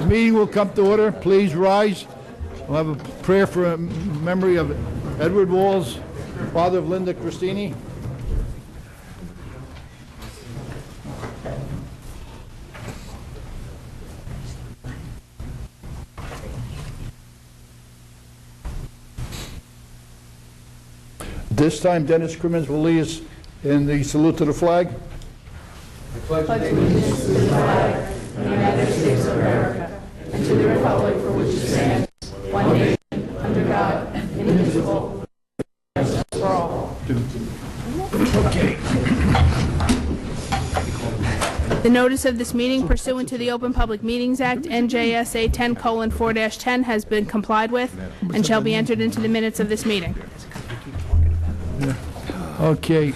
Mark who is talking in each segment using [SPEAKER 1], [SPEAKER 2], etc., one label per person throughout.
[SPEAKER 1] Meeting will come to order. Please rise. We'll have a prayer for a memory of Edward Walls, father of Linda Christini. This time, Dennis Crimmins will lead us in the salute to the flag.
[SPEAKER 2] I pledge allegiance to the flag of the United States of America and to the republic for which it stands, one nation, under God, indivisible, with justice for all.
[SPEAKER 1] Okay.
[SPEAKER 3] The notice of this meeting pursuant to the Open Public Meetings Act, NJSA 10:4-10, has been complied with and shall be entered into the minutes of this meeting.
[SPEAKER 1] Okay.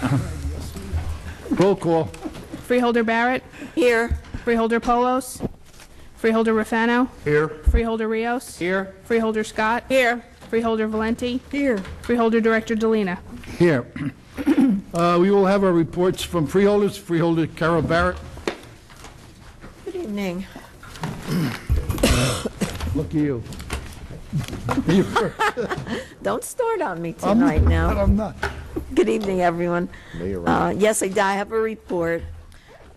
[SPEAKER 1] Roll call.
[SPEAKER 3] Freeholder Barrett.
[SPEAKER 4] Here.
[SPEAKER 3] Freeholder Polos. Freeholder Rafano.
[SPEAKER 1] Here.
[SPEAKER 3] Freeholder Rios.
[SPEAKER 1] Here.
[SPEAKER 3] Freeholder Scott.
[SPEAKER 4] Here.
[SPEAKER 3] Freeholder Valenti.
[SPEAKER 4] Here.
[SPEAKER 3] Freeholder Director Delina.
[SPEAKER 1] Here. We will have our reports from freeholders. Freeholder Carol Barrett.
[SPEAKER 4] Good evening.
[SPEAKER 1] Look at you.
[SPEAKER 4] Don't start on me tonight now.
[SPEAKER 1] I'm not.
[SPEAKER 4] Good evening, everyone. Yes, I have a report.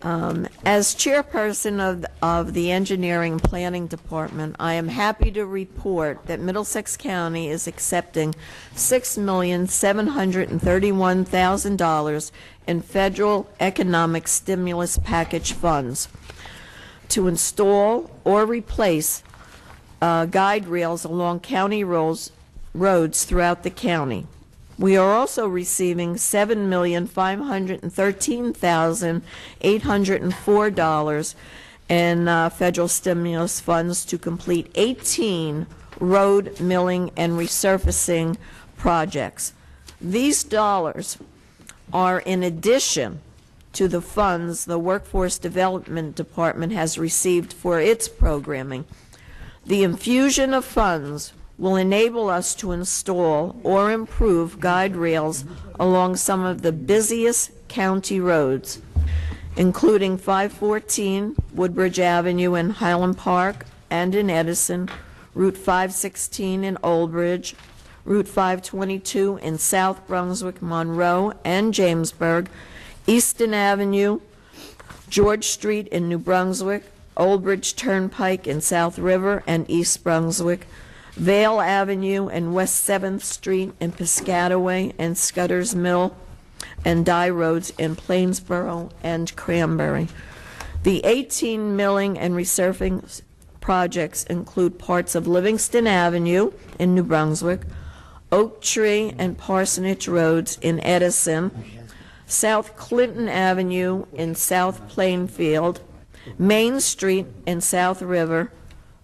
[SPEAKER 4] As chairperson of the Engineering and Planning Department, I am happy to report that Middlesex County is accepting $6,731,000 in federal economic stimulus package funds to install or replace guide rails along county roads throughout the county. We are also receiving $7,513,804 in federal stimulus funds to complete 18 road milling and resurfacing projects. These dollars are in addition to the funds the Workforce Development Department has received for its programming. The infusion of funds will enable us to install or improve guide rails along some of the busiest county roads, including 514 Woodbridge Avenue in Highland Park and in Edison, Route 516 in Old Bridge, Route 522 in South Brunswick, Monroe, and Jamesburg, Easton Avenue, George Street in New Brunswick, Old Bridge Turnpike in South River and East Brunswick, Vale Avenue and West 7th Street in Piscataway and Scudder's Mill, and Die Roads in Plainsboro and Cranberry. The 18 milling and resurfacing projects include parts of Livingston Avenue in New Brunswick, Oak Tree and Parsonage Roads in Edison, South Clinton Avenue in South Plainfield, Main Street in South River,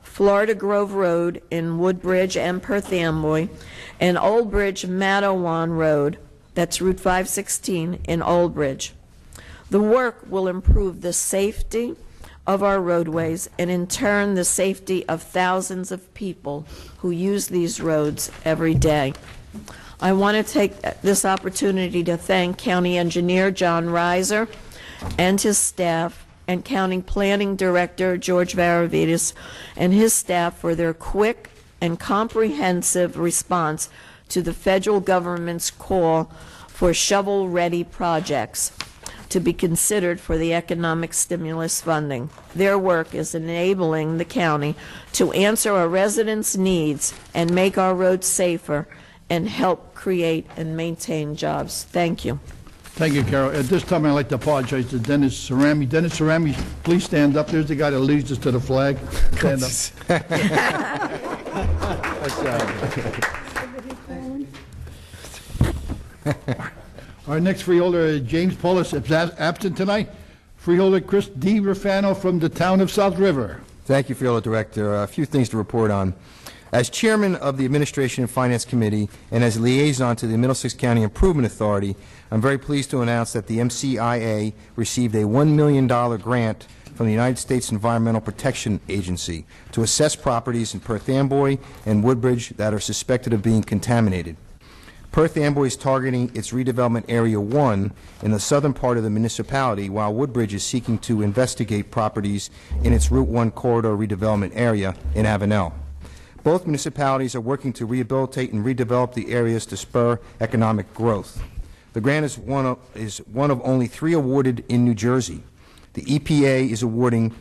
[SPEAKER 4] Florida Grove Road in Woodbridge and Perth Amboy, and Old Bridge Matawan Road, that's Route 516 in Old Bridge. The work will improve the safety of our roadways and in turn the safety of thousands of people who use these roads every day. I want to take this opportunity to thank County Engineer John Reiser and his staff and County Planning Director George Varavides and his staff for their quick and comprehensive response to the federal government's call for shovel-ready projects to be considered for the economic stimulus funding. Their work is enabling the county to answer our residents' needs and make our roads safer and help create and maintain jobs. Thank you.
[SPEAKER 1] Thank you, Carol. At this time, I'd like to apologize to Dennis Cerami. Dennis Cerami, please stand up. There's the guy that leads us to the flag. Stand up. Our next freeholder, James Paulus, is absent tonight. Freeholder Chris D. Rafano from the town of South River.
[SPEAKER 5] Thank you, Freeholder Director. A few things to report on. As chairman of the Administration and Finance Committee and as liaison to the Middlesex County Improvement Authority, I'm very pleased to announce that the MCIA received a $1 million grant from the United States Environmental Protection Agency to assess properties in Perth Amboy and Woodbridge that are suspected of being contaminated. Perth Amboy is targeting its redevelopment Area 1 in the southern part of the municipality, while Woodbridge is seeking to investigate properties in its Route 1 corridor redevelopment area in Avenel. Both municipalities are working to rehabilitate and redevelop the areas to spur economic growth. The grant is one of only 3 awarded in New Jersey. The EPA is awarding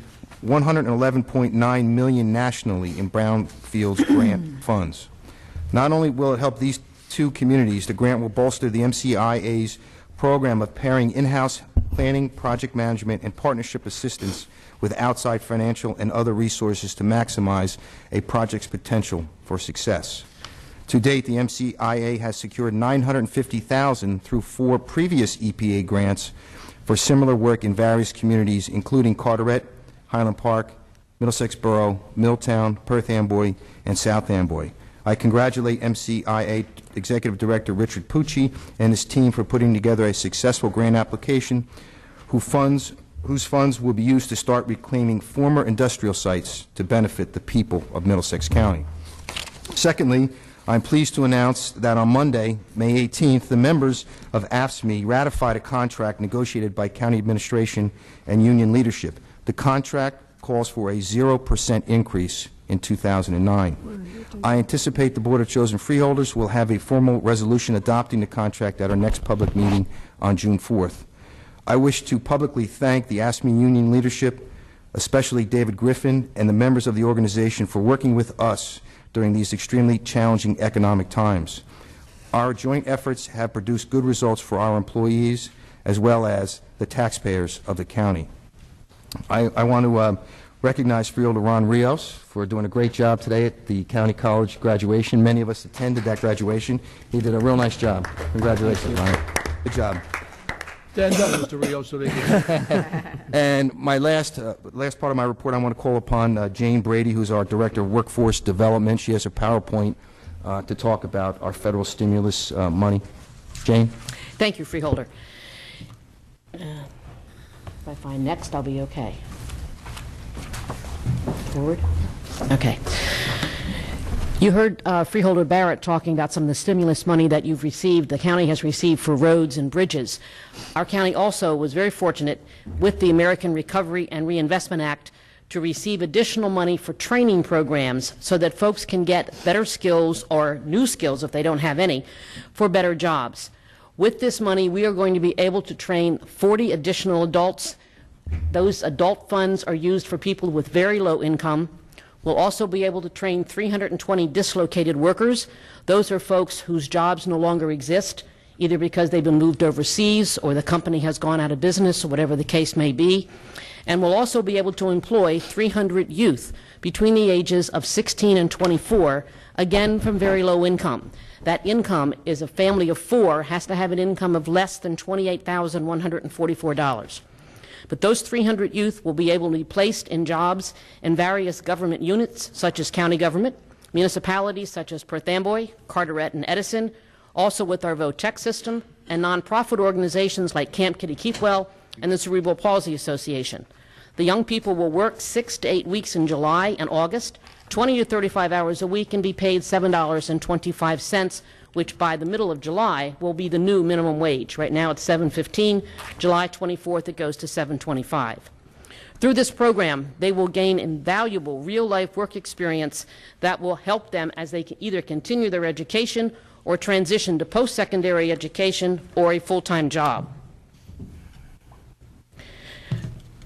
[SPEAKER 5] $111.9 million nationally in brownfields grant funds. Not only will it help these 2 communities, the grant will bolster the MCIA's program of pairing in-house planning, project management, and partnership assistance with outside financial and other resources to maximize a project's potential for success. To date, the MCIA has secured $950,000 through 4 previous EPA grants for similar work in various communities, including Carteret, Highland Park, Middlesex Borough, Milltown, Perth Amboy, and South Amboy. I congratulate MCIA Executive Director Richard Pucci and his team for putting together a successful grant application whose funds will be used to start reclaiming former industrial sites to benefit the people of Middlesex County. Secondly, I'm pleased to announce that on Monday, May 18th, the members of AFSCME ratified a contract negotiated by county administration and union leadership. The contract calls for a 0% increase in 2009. I anticipate the Board of Chosen Freeholders will have a formal resolution adopting the contract at our next public meeting on June 4th. I wish to publicly thank the AFSCME union leadership, especially David Griffin and the members of the organization, for working with us during these extremely challenging economic times. Our joint efforts have produced good results for our employees as well as the taxpayers of the county. I want to recognize Freeholder Ron Rios for doing a great job today at the County College graduation. Many of us attended that graduation. He did a real nice job. Congratulations, Ron. Good job.
[SPEAKER 1] Stand up, Mr. Rios, so they can...
[SPEAKER 5] And my last part of my report, I want to call upon Jane Brady, who's our Director of Workforce Development. She has a PowerPoint to talk about our federal stimulus money. Jane?
[SPEAKER 6] Thank you, Freeholder. If I find next, I'll be okay. Forward. Okay. You heard Freeholder Barrett talking about some of the stimulus money that you've received, the county has received for roads and bridges. Our county also was very fortunate with the American Recovery and Reinvestment Act to receive additional money for training programs so that folks can get better skills or new skills, if they don't have any, for better jobs. With this money, we are going to be able to train 40 additional adults. Those adult funds are used for people with very low income. We'll also be able to train 320 dislocated workers. Those are folks whose jobs no longer exist, either because they've been moved overseas or the company has gone out of business or whatever the case may be. And we'll also be able to employ 300 youth between the ages of 16 and 24, again from very low income. That income is a family of 4 has to have an income of less than $28,144. But those 300 youth will be able to be placed in jobs in various government units, such as county government, municipalities such as Perth Amboy, Carteret, and Edison, also with our VOTEC system, and nonprofit organizations like Camp Kitty Keepwell and the Cerebral Palsy Association. The young people will work 6 to 8 weeks in July and August, 20 to 35 hours a week, and be paid $7.25, which by the middle of July will be the new minimum wage. Right now it's $7.15. July 24th it goes to $7.25. Through this program, they will gain invaluable real-life work experience that will help them as they can either continue their education or transition to post-secondary education or a full-time job.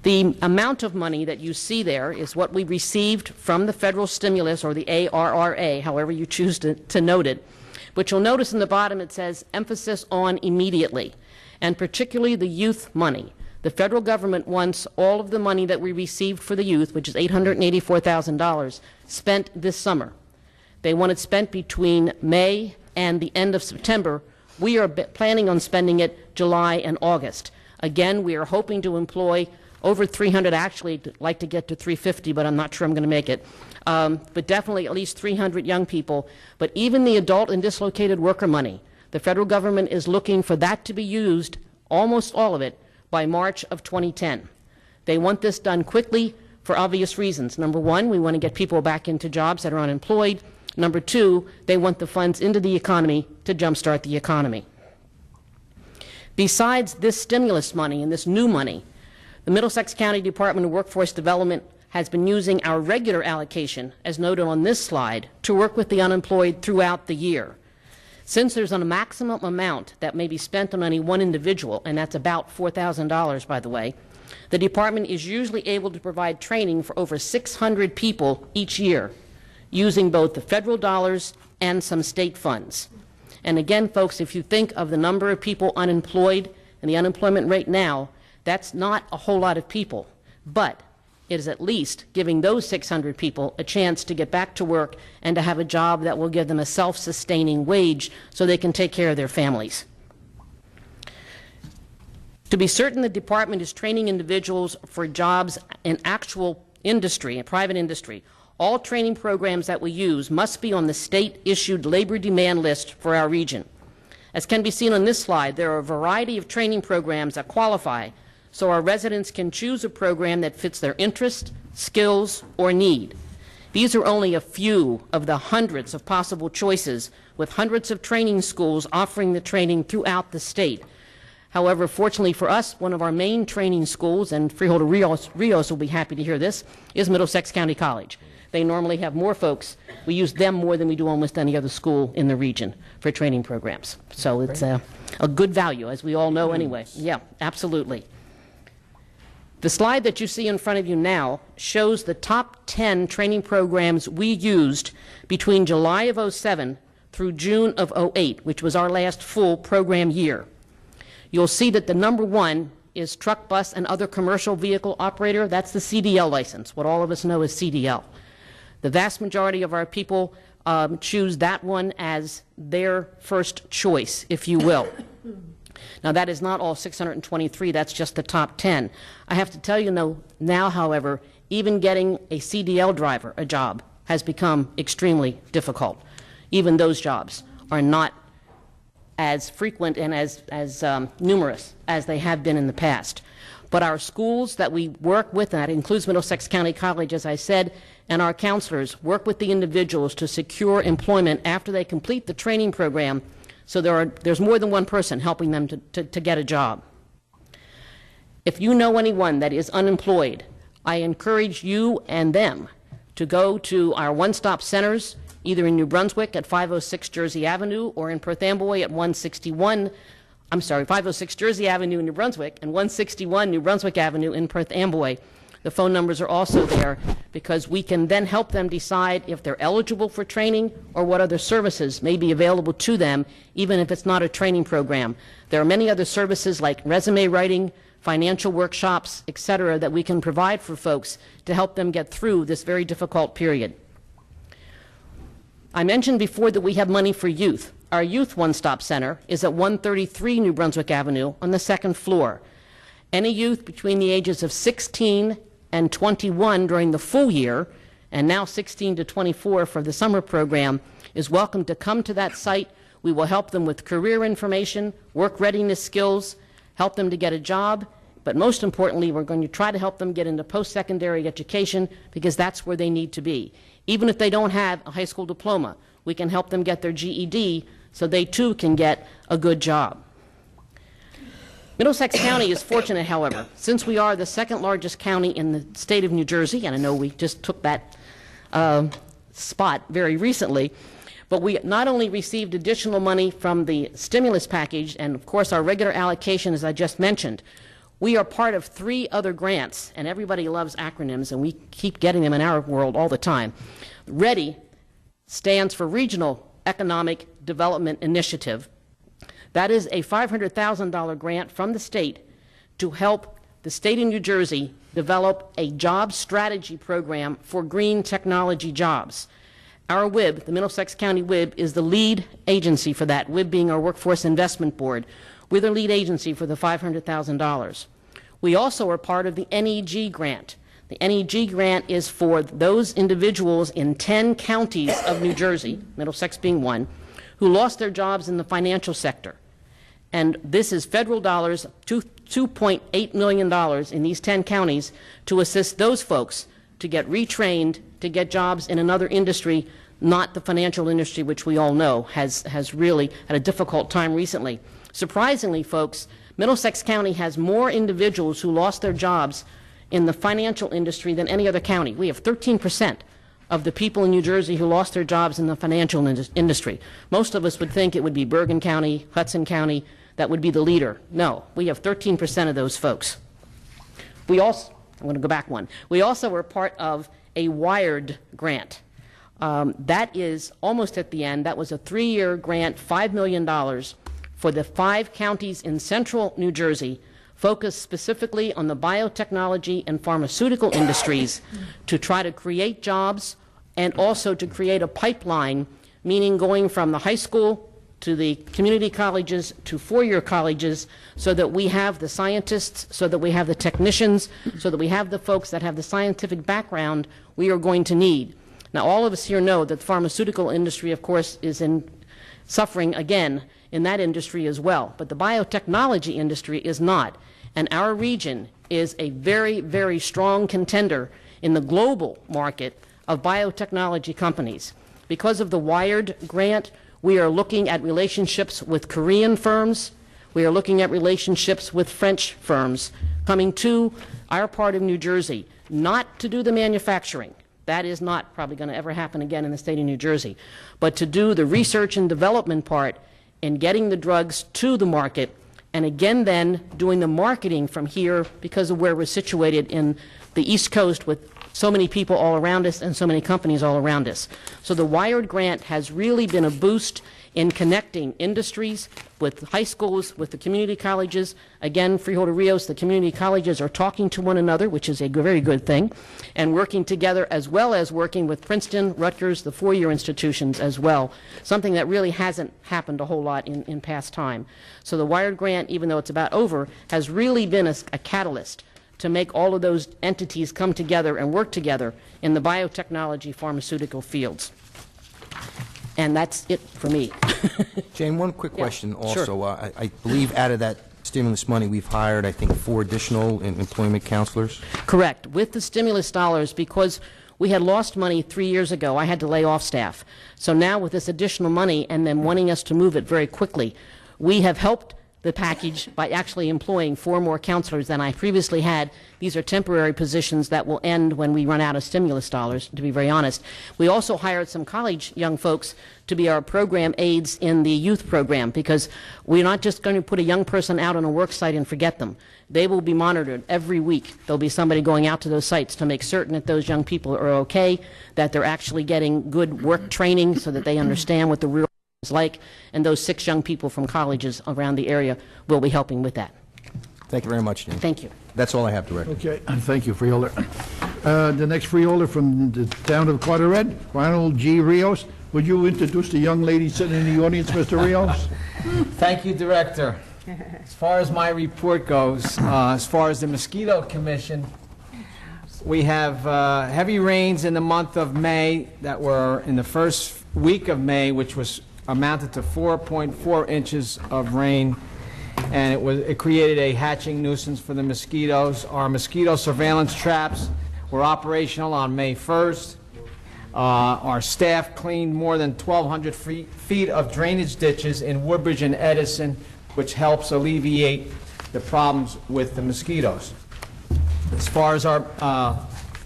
[SPEAKER 6] The amount of money that you see there is what we received from the federal stimulus, or the ARRA, however you choose to note it. But you'll notice in the bottom it says emphasis on immediately, and particularly the youth money. The federal government wants all of the money that we received for the youth, which is $884,000, spent this summer. They want it spent between May and the end of September. We are planning on spending it July and August. Again, we are hoping to employ over 300, actually like to get to 350, but I'm not sure I'm going to make it. But definitely at least 300 young people. But even the adult and dislocated worker money, the federal government is looking for that to be used, almost all of it, by March of 2010. They want this done quickly for obvious reasons. Number one, we want to get people back into jobs that are unemployed. Number two, they want the funds into the economy to jumpstart the economy. Besides this stimulus money and this new money, the Middlesex County Department of Workforce Development has been using our regular allocation, as noted on this slide, to work with the unemployed throughout the year. Since there's a maximum amount that may be spent on any one individual, and that's about $4,000, by the way, the department is usually able to provide training for over 600 people each year, using both the federal dollars and some state funds. And again, folks, if you think of the number of people unemployed and the unemployment rate now, that's not a whole lot of people, but it is at least giving those 600 people a chance to get back to work and to have a job that will give them a self-sustaining wage so they can take care of their families. To be certain, the department is training individuals for jobs in actual industry, in private industry. All training programs that we use must be on the state-issued labor demand list for our region. As can be seen on this slide, there are a variety of training programs that qualify, so our residents can choose a program that fits their interest, skills, or need. These are only a few of the hundreds of possible choices, with hundreds of training schools offering the training throughout the state. However, fortunately for us, one of our main training schools, and Freeholder Rios will be happy to hear this, is Middlesex County College. They normally have more folks. We use them more than we do almost any other school in the region for training programs. So it's a good value, as we all know anyway. Yeah, absolutely. The slide that you see in front of you now shows the top 10 training programs we used between July of '07 through June of '08, which was our last full program year. You'll see that the number one is truck, bus, and other commercial vehicle operator. That's the CDL license, what all of us know as CDL. The vast majority of our people choose that one as their first choice, if you will. Now, that is not all 623. That's just the top 10. I have to tell you now, however, even getting a CDL driver a job has become extremely difficult. Even those jobs are not as frequent and as numerous as they have been in the past. But our schools that we work with, and that includes Middlesex County College, as I said, and our counselors work with the individuals to secure employment after they complete the training program, so there's more than one person helping them to get a job. If you know anyone that is unemployed, I encourage you and them to go to our one-stop centers, either in New Brunswick at 506 Jersey Avenue or in Perth Amboy at 506 Jersey Avenue in New Brunswick and 161 New Brunswick Avenue in Perth Amboy. The phone numbers are also there because we can then help them decide if they're eligible for training or what other services may be available to them, even if it's not a training program. There are many other services like resume writing, financial workshops, etc., that we can provide for folks to help them get through this very difficult period. I mentioned before that we have money for youth. Our youth one-stop center is at 133 New Brunswick Avenue on the second floor. Any youth between the ages of 16 and 21 during the full year, and now 16 to 24 for the summer program, is welcome to come to that site. We will help them with career information, work readiness skills, help them to get a job, but most importantly, we're going to try to help them get into post-secondary education because that's where they need to be. Even if they don't have a high school diploma, we can help them get their GED so they too can get a good job. Middlesex County is fortunate, however, since we are the second largest county in the state of New Jersey, and I know we just took that spot very recently, but we not only received additional money from the stimulus package and, of course, our regular allocation, as I just mentioned, we are part of 3 other grants, and everybody loves acronyms, and we keep getting them in our world all the time. READY stands for Regional Economic Development Initiative. That is a $500,000 grant from the state to help the state of New Jersey develop a job strategy program for green technology jobs. Our WIB, the Middlesex County WIB, is the lead agency for that, WIB being our Workforce Investment Board. We're the lead agency for the $500,000. We also are part of the NEG grant. The NEG grant is for those individuals in 10 counties of New Jersey, Middlesex being one, who lost their jobs in the financial sector. And this is federal dollars, $2.8 million in these 10 counties to assist those folks to get retrained, to get jobs in another industry, not the financial industry, which we all know has really had a difficult time recently. Surprisingly, folks, Middlesex County has more individuals who lost their jobs in the financial industry than any other county. We have 13% of the people in New Jersey who lost their jobs in the financial industry. Most of us would think it would be Bergen County, Hudson County, that would be the leader. No, we have 13% of those folks. We also, I'm going to go back one. We also were part of a Wired grant. That is almost at the end. That was a 3-year grant, $5 million for the 5 counties in central New Jersey, focused specifically on the biotechnology and pharmaceutical industries to try to create jobs and also to create a pipeline, meaning going from the high school to the community colleges to 4-year colleges, so that we have the scientists, so that we have the technicians, so that we have the folks that have the scientific background we are going to need. Now, all of us here know that the pharmaceutical industry, of course, is suffering again in that industry as well, but the biotechnology industry is not. And our region is a very, very strong contender in the global market of biotechnology companies. Because of the Wired grant, we are looking at relationships with Korean firms. We are looking at relationships with French firms coming to our part of New Jersey, not to do the manufacturing. That is not probably going to ever happen again in the state of New Jersey, but to do the research and development part in getting the drugs to the market, and again then doing the marketing from here because of where we're situated in the East Coast with so many people all around us and so many companies all around us. So the Wired grant has really been a boost in connecting industries with high schools, with the community colleges. Again, Freeholder Rios, the community colleges are talking to one another, which is a very good thing, and working together, as well as working with Princeton, Rutgers, the 4-year institutions as well, something that really hasn't happened a whole lot in past time. So the Wired grant, even though it's about over, has really been a catalyst to make all of those entities come together and work together in the biotechnology pharmaceutical fields. And that's it for me.
[SPEAKER 5] Jane, one quick question also.
[SPEAKER 6] Sure.
[SPEAKER 5] I believe out of that stimulus money, we've hired, I think, 4 additional employment counselors.
[SPEAKER 6] Correct. With the stimulus dollars, because we had lost money 3 years ago, I had to lay off staff. So now with this additional money and then wanting us to move it very quickly, we have helped the package by actually employing 4 more counselors than I previously had. These are temporary positions that will end when we run out of stimulus dollars, to be very honest. We also hired some college young folks to be our program aides in the youth program, because we're not just going to put a young person out on a work site and forget them. They will be monitored every week. There'll be somebody going out to those sites to make certain that those young people are okay, that they're actually getting good work training so that they understand what the real is like, and those 6 young people from colleges around the area will be helping with that.
[SPEAKER 5] Thank you very much, Jane.
[SPEAKER 6] Thank you.
[SPEAKER 5] That's all I have, Director.
[SPEAKER 1] Okay, thank you, Freeholder. The next Freeholder from the town of Carteret, Ronald G. Rios. Would you introduce the young lady sitting in the audience, Mr. Rios?
[SPEAKER 7] Thank you, Director. As far as my report goes, as far as the Mosquito Commission, we have heavy rains in the month of May that were in the first week of May, which was amounted to 4.4 inches of rain, and it created a hatching nuisance for the mosquitoes. Our mosquito surveillance traps were operational on May 1st. Our staff cleaned more than 1,200 feet of drainage ditches in Woodbridge and Edison, which helps alleviate the problems with the mosquitoes. As far as our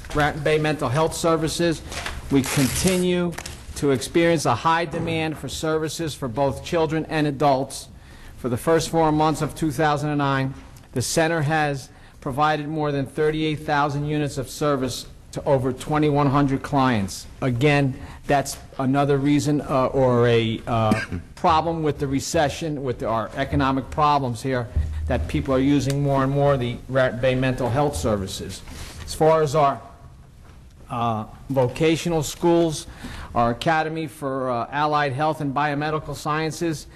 [SPEAKER 7] Grant Bay Mental Health Services, we continue to experience a high demand for services for both children and adults. For the first 4 months of 2009, the center has provided more than 38,000 units of service to over 2,100 clients. Again, that's another reason or a problem with the recession, with our economic problems here, that people are using more and more the Rat Bay Mental Health Services. As far as our vocational schools, our Academy for Allied Health and Biomedical Sciences,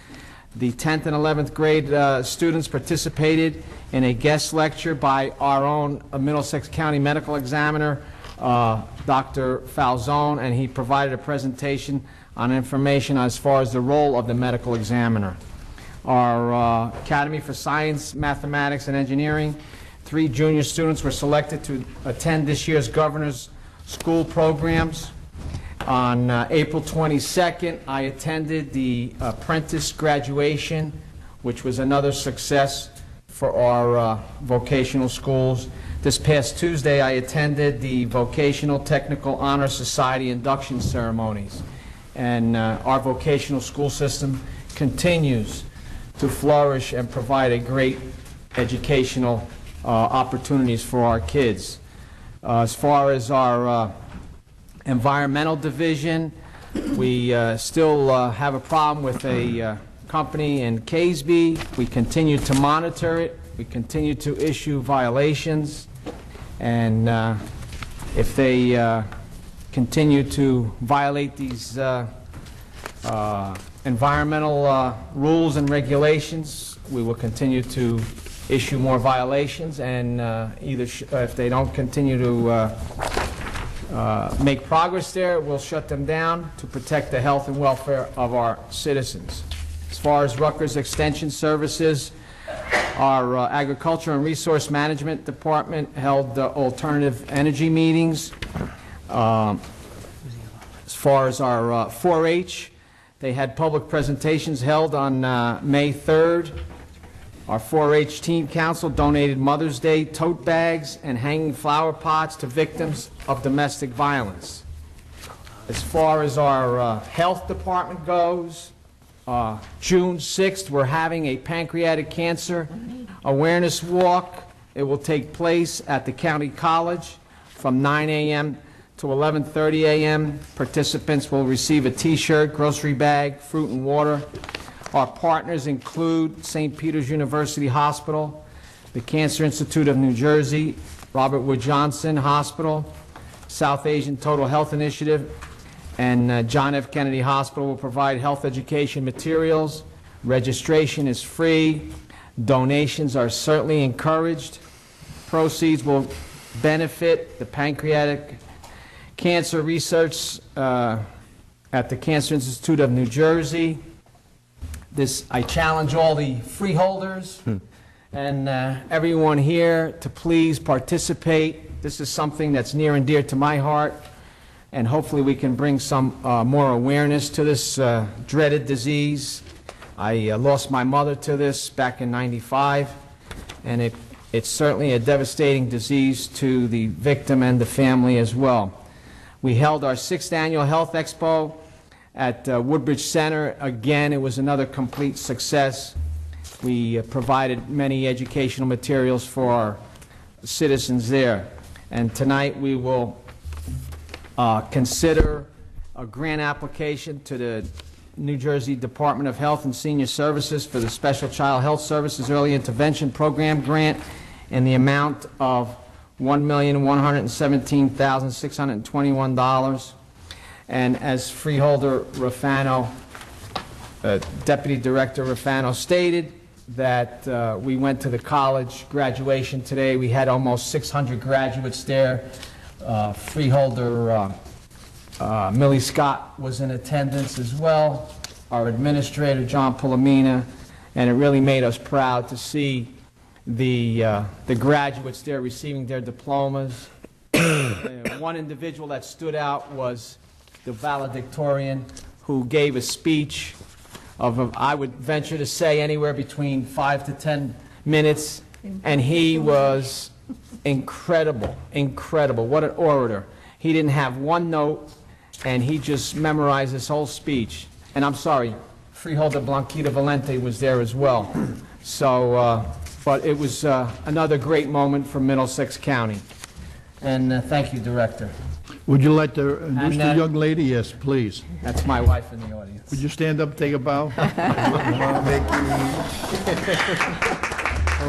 [SPEAKER 7] the 10th and 11th grade students participated in a guest lecture by our own Middlesex County Medical Examiner, Dr. Falzone, and he provided a presentation on information as far as the role of the medical examiner. Our Academy for Science, Mathematics, and Engineering, 3 junior students were selected to attend this year's Governor's School programs. On April 22nd, I attended the apprentice graduation, which was another success for our vocational schools. This past Tuesday, I attended the Vocational Technical Honor Society induction ceremonies. And our vocational school system continues to flourish and provide a great educational opportunities for our kids. As far as our environmental division, we still have a problem with a company in Caseby. We continue to monitor it. We continue to issue violations. And if they continue to violate these environmental rules and regulations, we will continue to issue more violations, and if they don't continue to make progress there, we'll shut them down to protect the health and welfare of our citizens. As far as Rutgers Extension Services, our Agriculture and Resource Management Department held alternative energy meetings. As far as our 4-H, they had public presentations held on May 3rd. Our 4-H Teen Council donated Mother's Day tote bags and hanging flower pots to victims of domestic violence. As far as our health department goes, June 6th, we're having a pancreatic cancer awareness walk. It will take place at the County College from 9 a.m. to 11:30 a.m. Participants will receive a T-shirt, grocery bag, fruit and water. Our partners include St. Peter's University Hospital, the Cancer Institute of New Jersey, Robert Wood Johnson Hospital, South Asian Total Health Initiative, and John F. Kennedy Hospital will provide health education materials. Registration is free. Donations are certainly encouraged. Proceeds will benefit the pancreatic cancer research at the Cancer Institute of New Jersey. I challenge all the freeholders and everyone here to please participate. This is something that's near and dear to my heart, and hopefully we can bring some more awareness to this dreaded disease. I lost my mother to this back in '95, and it's certainly a devastating disease to the victim and the family as well. We held our 6th annual Health Expo at Woodbridge Center. Again, it was another complete success. We provided many educational materials for our citizens there. And tonight we will consider a grant application to the New Jersey Department of Health and Senior Services for the Special Child Health Services Early Intervention Program grant in the amount of $1,117,621. And as Freeholder Rafano, Deputy Director Rafano stated, that we went to the college graduation today. We had almost 600 graduates there. Freeholder Millie Scott was in attendance as well, our administrator, John Pulamina, and it really made us proud to see the graduates there receiving their diplomas. One individual that stood out was the valedictorian, who gave a speech of, I would venture to say, anywhere between 5 to 10 minutes, and he was incredible, incredible. What an orator. He didn't have one note, and he just memorized this whole speech. And I'm sorry, Freeholder Blanquita Valente was there as well. So, but it was another great moment for Middlesex County. And thank you, Director.
[SPEAKER 1] Would you like to introduce the young lady? Yes, please.
[SPEAKER 7] That's my wife in the audience.
[SPEAKER 1] Would you stand up and take a bow?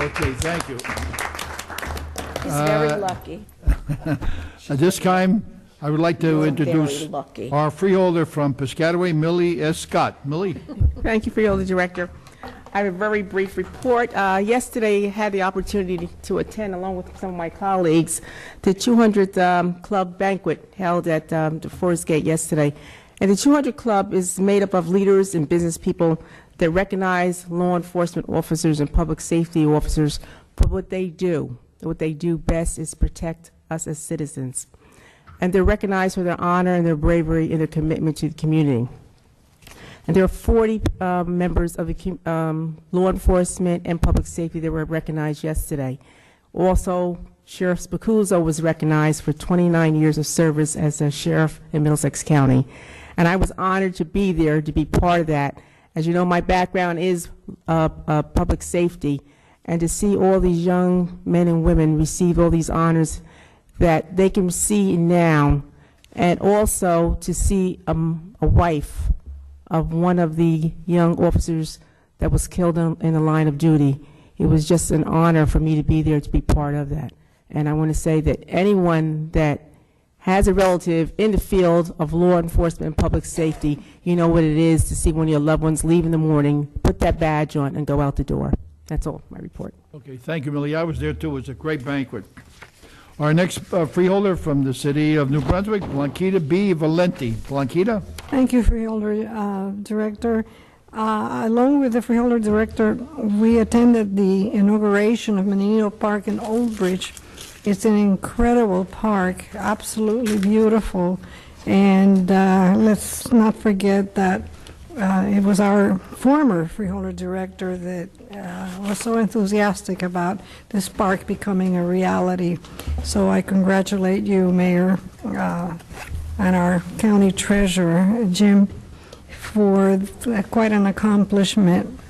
[SPEAKER 1] Okay, thank you.
[SPEAKER 4] He's very lucky.
[SPEAKER 1] At this time, I would like to
[SPEAKER 4] You're
[SPEAKER 1] introduce
[SPEAKER 4] very lucky.
[SPEAKER 1] our freeholder from Piscataway, Millie S. Scott. Millie?
[SPEAKER 8] Thank you, Freeholder Director. I have a very brief report. Yesterday, I had the opportunity to attend, along with some of my colleagues, the 200 Club banquet held at the Forest Gate yesterday. And the 200 Club is made up of leaders and business people that recognize law enforcement officers and public safety officers for what they do. What they do best is protect us as citizens. and they're recognized for their honor and their bravery and their commitment to the community. And there are 40 members of the law enforcement and public safety that were recognized yesterday. Also, Sheriff Spicuzzo was recognized for 29 years of service as a sheriff in Middlesex County. And I was honored to be there, to be part of that. As you know, my background is public safety, and to see all these young men and women receive all these honors that they can see now, and also to see a wife of one of the young officers that was killed in the line of duty. It was just an honor for me to be there, to be part of that. And I want to say that anyone that has a relative in the field of law enforcement and public safety, you know what it is to see one of your loved ones leave in the morning, put that badge on, and go out the door. That's all, my report.
[SPEAKER 1] Okay, thank you, Millie. I was there, too. It was a great banquet. Our next freeholder from the city of New Brunswick, Blanquita B. Valenti. Blanquita?
[SPEAKER 9] Thank you, Freeholder Director. Along with the Freeholder Director, we attended the inauguration of Menino Park in Old Bridge. It's an incredible park, absolutely beautiful. And let's not forget that it was our former Freeholder Director that was so enthusiastic about this park becoming a reality. So I congratulate you, Mayor, and our County Treasurer, Jim, for quite an accomplishment.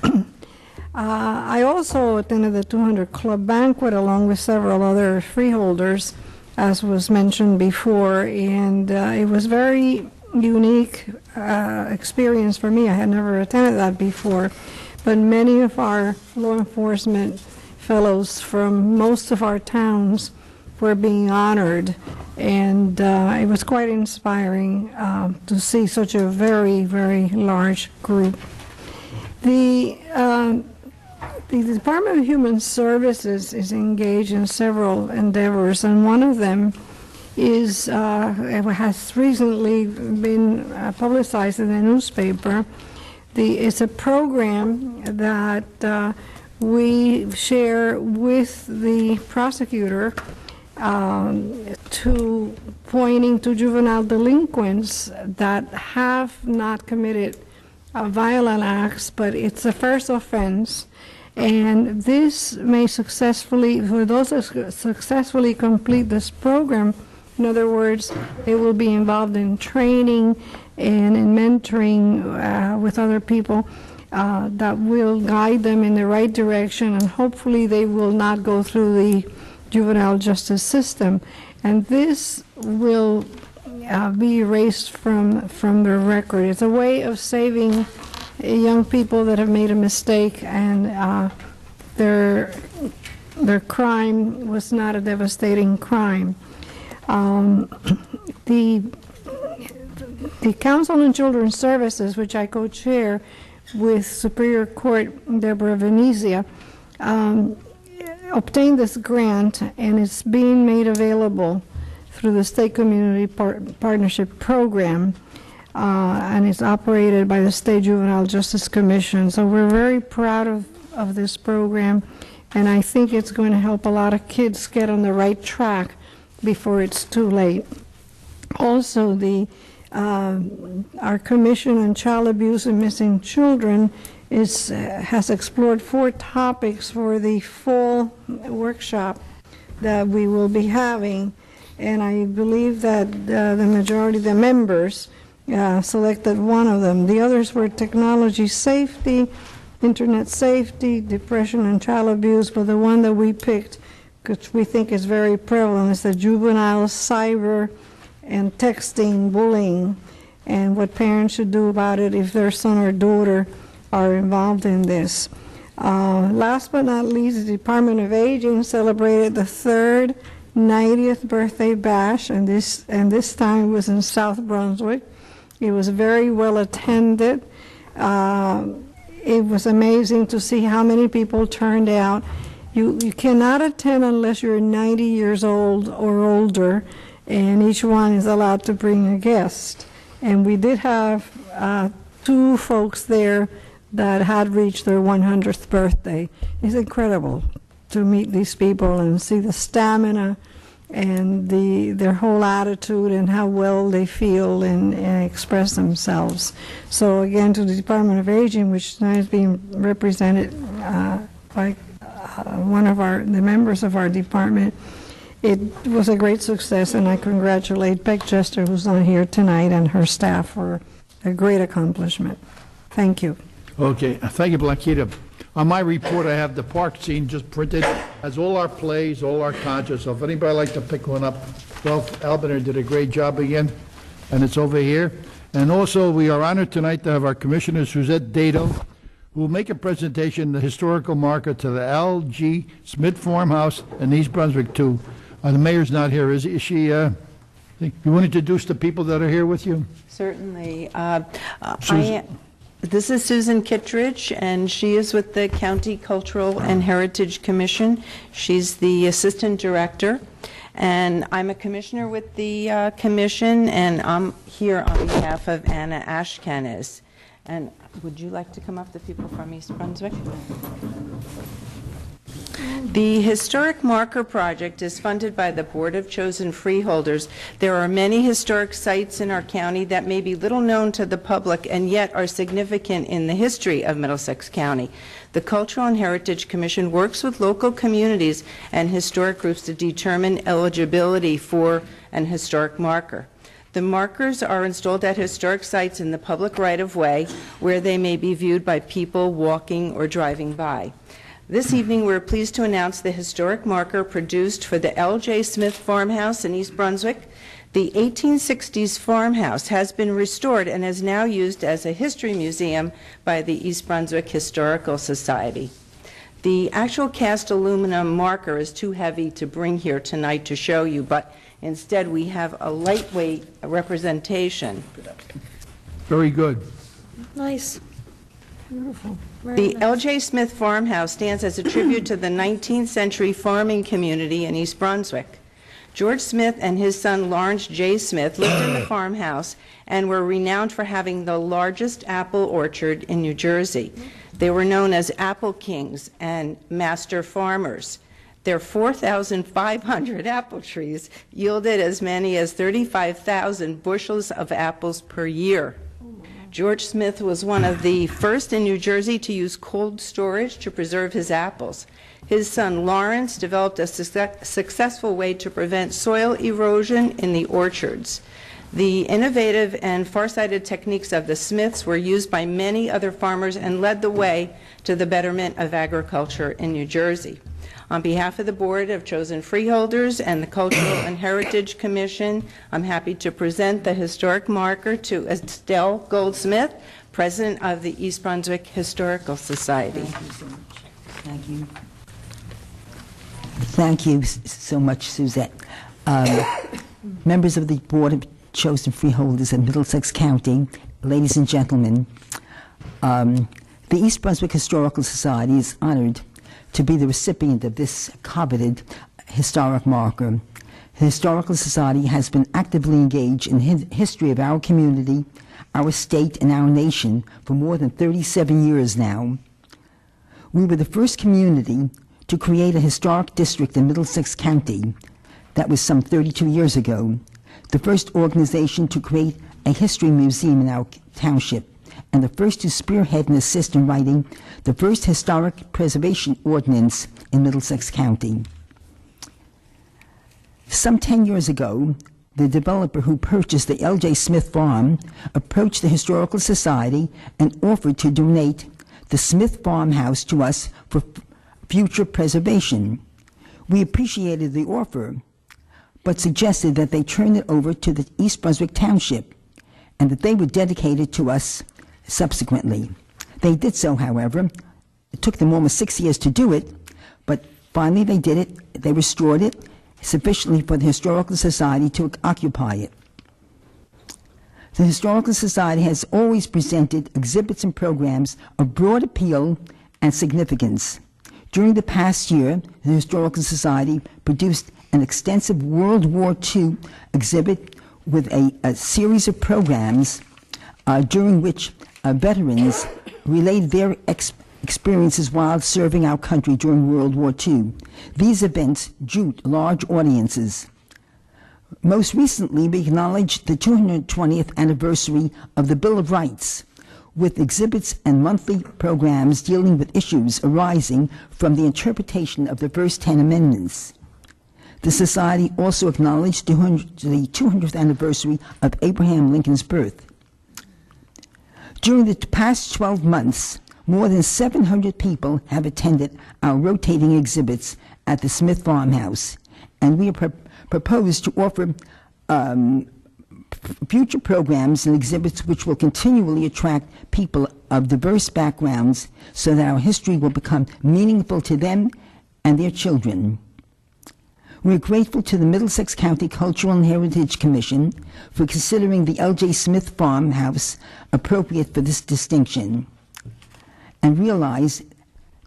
[SPEAKER 9] I also attended the 200 Club banquet along with several other freeholders, as was mentioned before, and it was very unique experience for me. I had never attended that before, but many of our law enforcement fellows from most of our towns were being honored, and it was quite inspiring to see such a very, very large group. The Department of Human Services is engaged in several endeavors, and one of them is has recently been publicized in the newspaper. It's a program that we share with the prosecutor to pointing to juvenile delinquents that have not committed violent acts, but it's a first offense. And this may successfully, for those that successfully complete this program, in other words, they will be involved in training and in mentoring with other people that will guide them in the right direction, and hopefully they will not go through the juvenile justice system. And this will be erased from their record. It's a way of saving young people that have made a mistake, and their crime was not a devastating crime. The Council on Children's Services, which I co-chair with Superior Court Deborah Venezia, obtained this grant, and it's being made available through the State Community Partnership Program, and it's operated by the State Juvenile Justice Commission. So we're very proud of this program, and I think it's going to help a lot of kids get on the right track before it's too late. Also, our Commission on Child Abuse and Missing Children has explored 4 topics for the fall workshop that we will be having, and I believe that the majority of the members selected one of them. The others were technology safety, internet safety, depression, and child abuse, but the one that we picked, which we think is very prevalent, is the juvenile cyber and texting bullying, and what parents should do about it if their son or daughter are involved in this. Last but not least, the Department of Aging celebrated the 3rd 90th birthday bash, and this time it was in South Brunswick. It was very well attended. It was amazing to see how many people turned out. You cannot attend unless you're 90 years old or older, and each one is allowed to bring a guest. And we did have 2 folks there that had reached their 100th birthday. It's incredible to meet these people and see the stamina and their whole attitude and how well they feel and express themselves. So again, to the Department of Aging, which now is being represented by one of the members of our department, it was a great success, and I congratulate Beck Jester, who's not here tonight, and her staff for a great accomplishment. Thank you.
[SPEAKER 1] Okay, thank you, Blanquita. On my report, I have the park scene just printed, as all our plays, all our concerts. So if anybody would like to pick one up, Ralph Albiner did a great job again, and it's over here. And also, we are honored tonight to have our Commissioner Suzette Dado, who will make a presentation, the historical marker to the L.G. Smith Farmhouse in East Brunswick, too. The mayor's not here, is she? You want to introduce the people that are here with you?
[SPEAKER 10] Certainly. This is Susan Kittredge, and she is with the County Cultural and Heritage Commission. She's the Assistant Director, and I'm a commissioner with the commission, and I'm here on behalf of Anna Ashkenas. And would you like to come up, the people from East Brunswick? The Historic Marker Project is funded by the Board of Chosen Freeholders. There are many historic sites in our county that may be little known to the public and yet are significant in the history of Middlesex County. The Cultural and Heritage Commission works with local communities and historic groups to determine eligibility for an historic marker. The markers are installed at historic sites in the public right-of-way where they may be viewed by people walking or driving by. This evening, we're pleased to announce the historic marker produced for the L.J. Smith Farmhouse in East Brunswick. The 1860s farmhouse has been restored and is now used as a history museum by the East Brunswick Historical Society. The actual cast aluminum marker is too heavy to bring here tonight to show you, but instead we have a lightweight representation.
[SPEAKER 1] Very good.
[SPEAKER 4] Nice. Beautiful.
[SPEAKER 10] The L.J. Smith Farmhouse stands as a tribute to the 19th century farming community in East Brunswick. George Smith and his son Lawrence J. Smith lived in the farmhouse and were renowned for having the largest apple orchard in New Jersey. They were known as Apple Kings and Master Farmers. Their 4,500 apple trees yielded as many as 35,000 bushels of apples per year. George Smith was one of the first in New Jersey to use cold storage to preserve his apples. His son Lawrence developed a successful way to prevent soil erosion in the orchards. The innovative and far-sighted techniques of the Smiths were used by many other farmers and led the way to the betterment of agriculture in New Jersey. On behalf of the Board of Chosen Freeholders and the Cultural and Heritage Commission, I'm happy to present the historic marker to Estelle Goldsmith, President of the East Brunswick Historical Society.
[SPEAKER 11] Thank you. Thank you so much, Suzette. Members of the Board of Chosen Freeholders in Middlesex County, ladies and gentlemen, the East Brunswick Historical Society is honored to be the recipient of this coveted historic marker. The Historical Society has been actively engaged in the history of our community, our state, and our nation for more than 37 years now. We were the first community to create a historic district in Middlesex County. That was some 32 years ago. The first organization to create a history museum in our township, and the first to spearhead and assist in writing the first historic preservation ordinance in Middlesex County. Some 10 years ago, the developer who purchased the L.J. Smith Farm approached the Historical Society and offered to donate the Smith Farmhouse to us for future preservation. We appreciated the offer, but suggested that they turn it over to the East Brunswick Township and that they would dedicate it to us subsequently. They did so, however. It took them almost 6 years to do it, but finally they did it. They restored it sufficiently for the Historical Society to occupy it. The Historical Society has always presented exhibits and programs of broad appeal and significance. During the past year, the Historical Society produced an extensive World War II exhibit with a series of programs during which veterans related their experiences while serving our country during World War II. These events drew large audiences. Most recently, we acknowledged the 220th anniversary of the Bill of Rights, with exhibits and monthly programs dealing with issues arising from the interpretation of the first 10 amendments. The Society also acknowledged the 200th anniversary of Abraham Lincoln's birth. During the past 12 months, more than 700 people have attended our rotating exhibits at the Smith Farmhouse, and we propose to offer future programs and exhibits which will continually attract people of diverse backgrounds so that our history will become meaningful to them and their children. We are grateful to the Middlesex County Cultural and Heritage Commission for considering the L.J. Smith Farmhouse appropriate for this distinction, and realize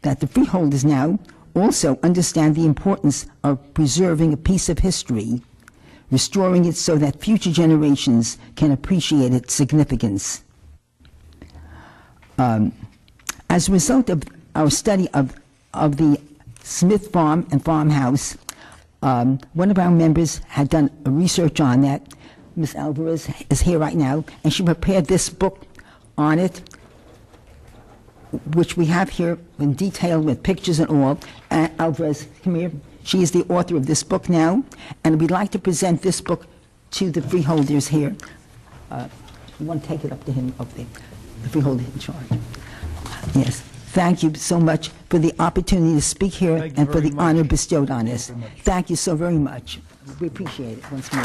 [SPEAKER 11] that the freeholders now also understand the importance of preserving a piece of history, restoring it so that future generations can appreciate its significance. As a result of our study of the Smith Farm and Farmhouse, one of our members had done a research on that. Ms. Alvarez is here right now, and she prepared this book on it, which we have here in detail with pictures and all. Alvarez, come here. She is the author of this book now, and we'd like to present this book to the freeholders here. You want to take it up to him, up there, the freeholder in charge. Yes. Thank you so much for the opportunity to speak here and for the honor bestowed on us. Thank you so very much. We appreciate it once more.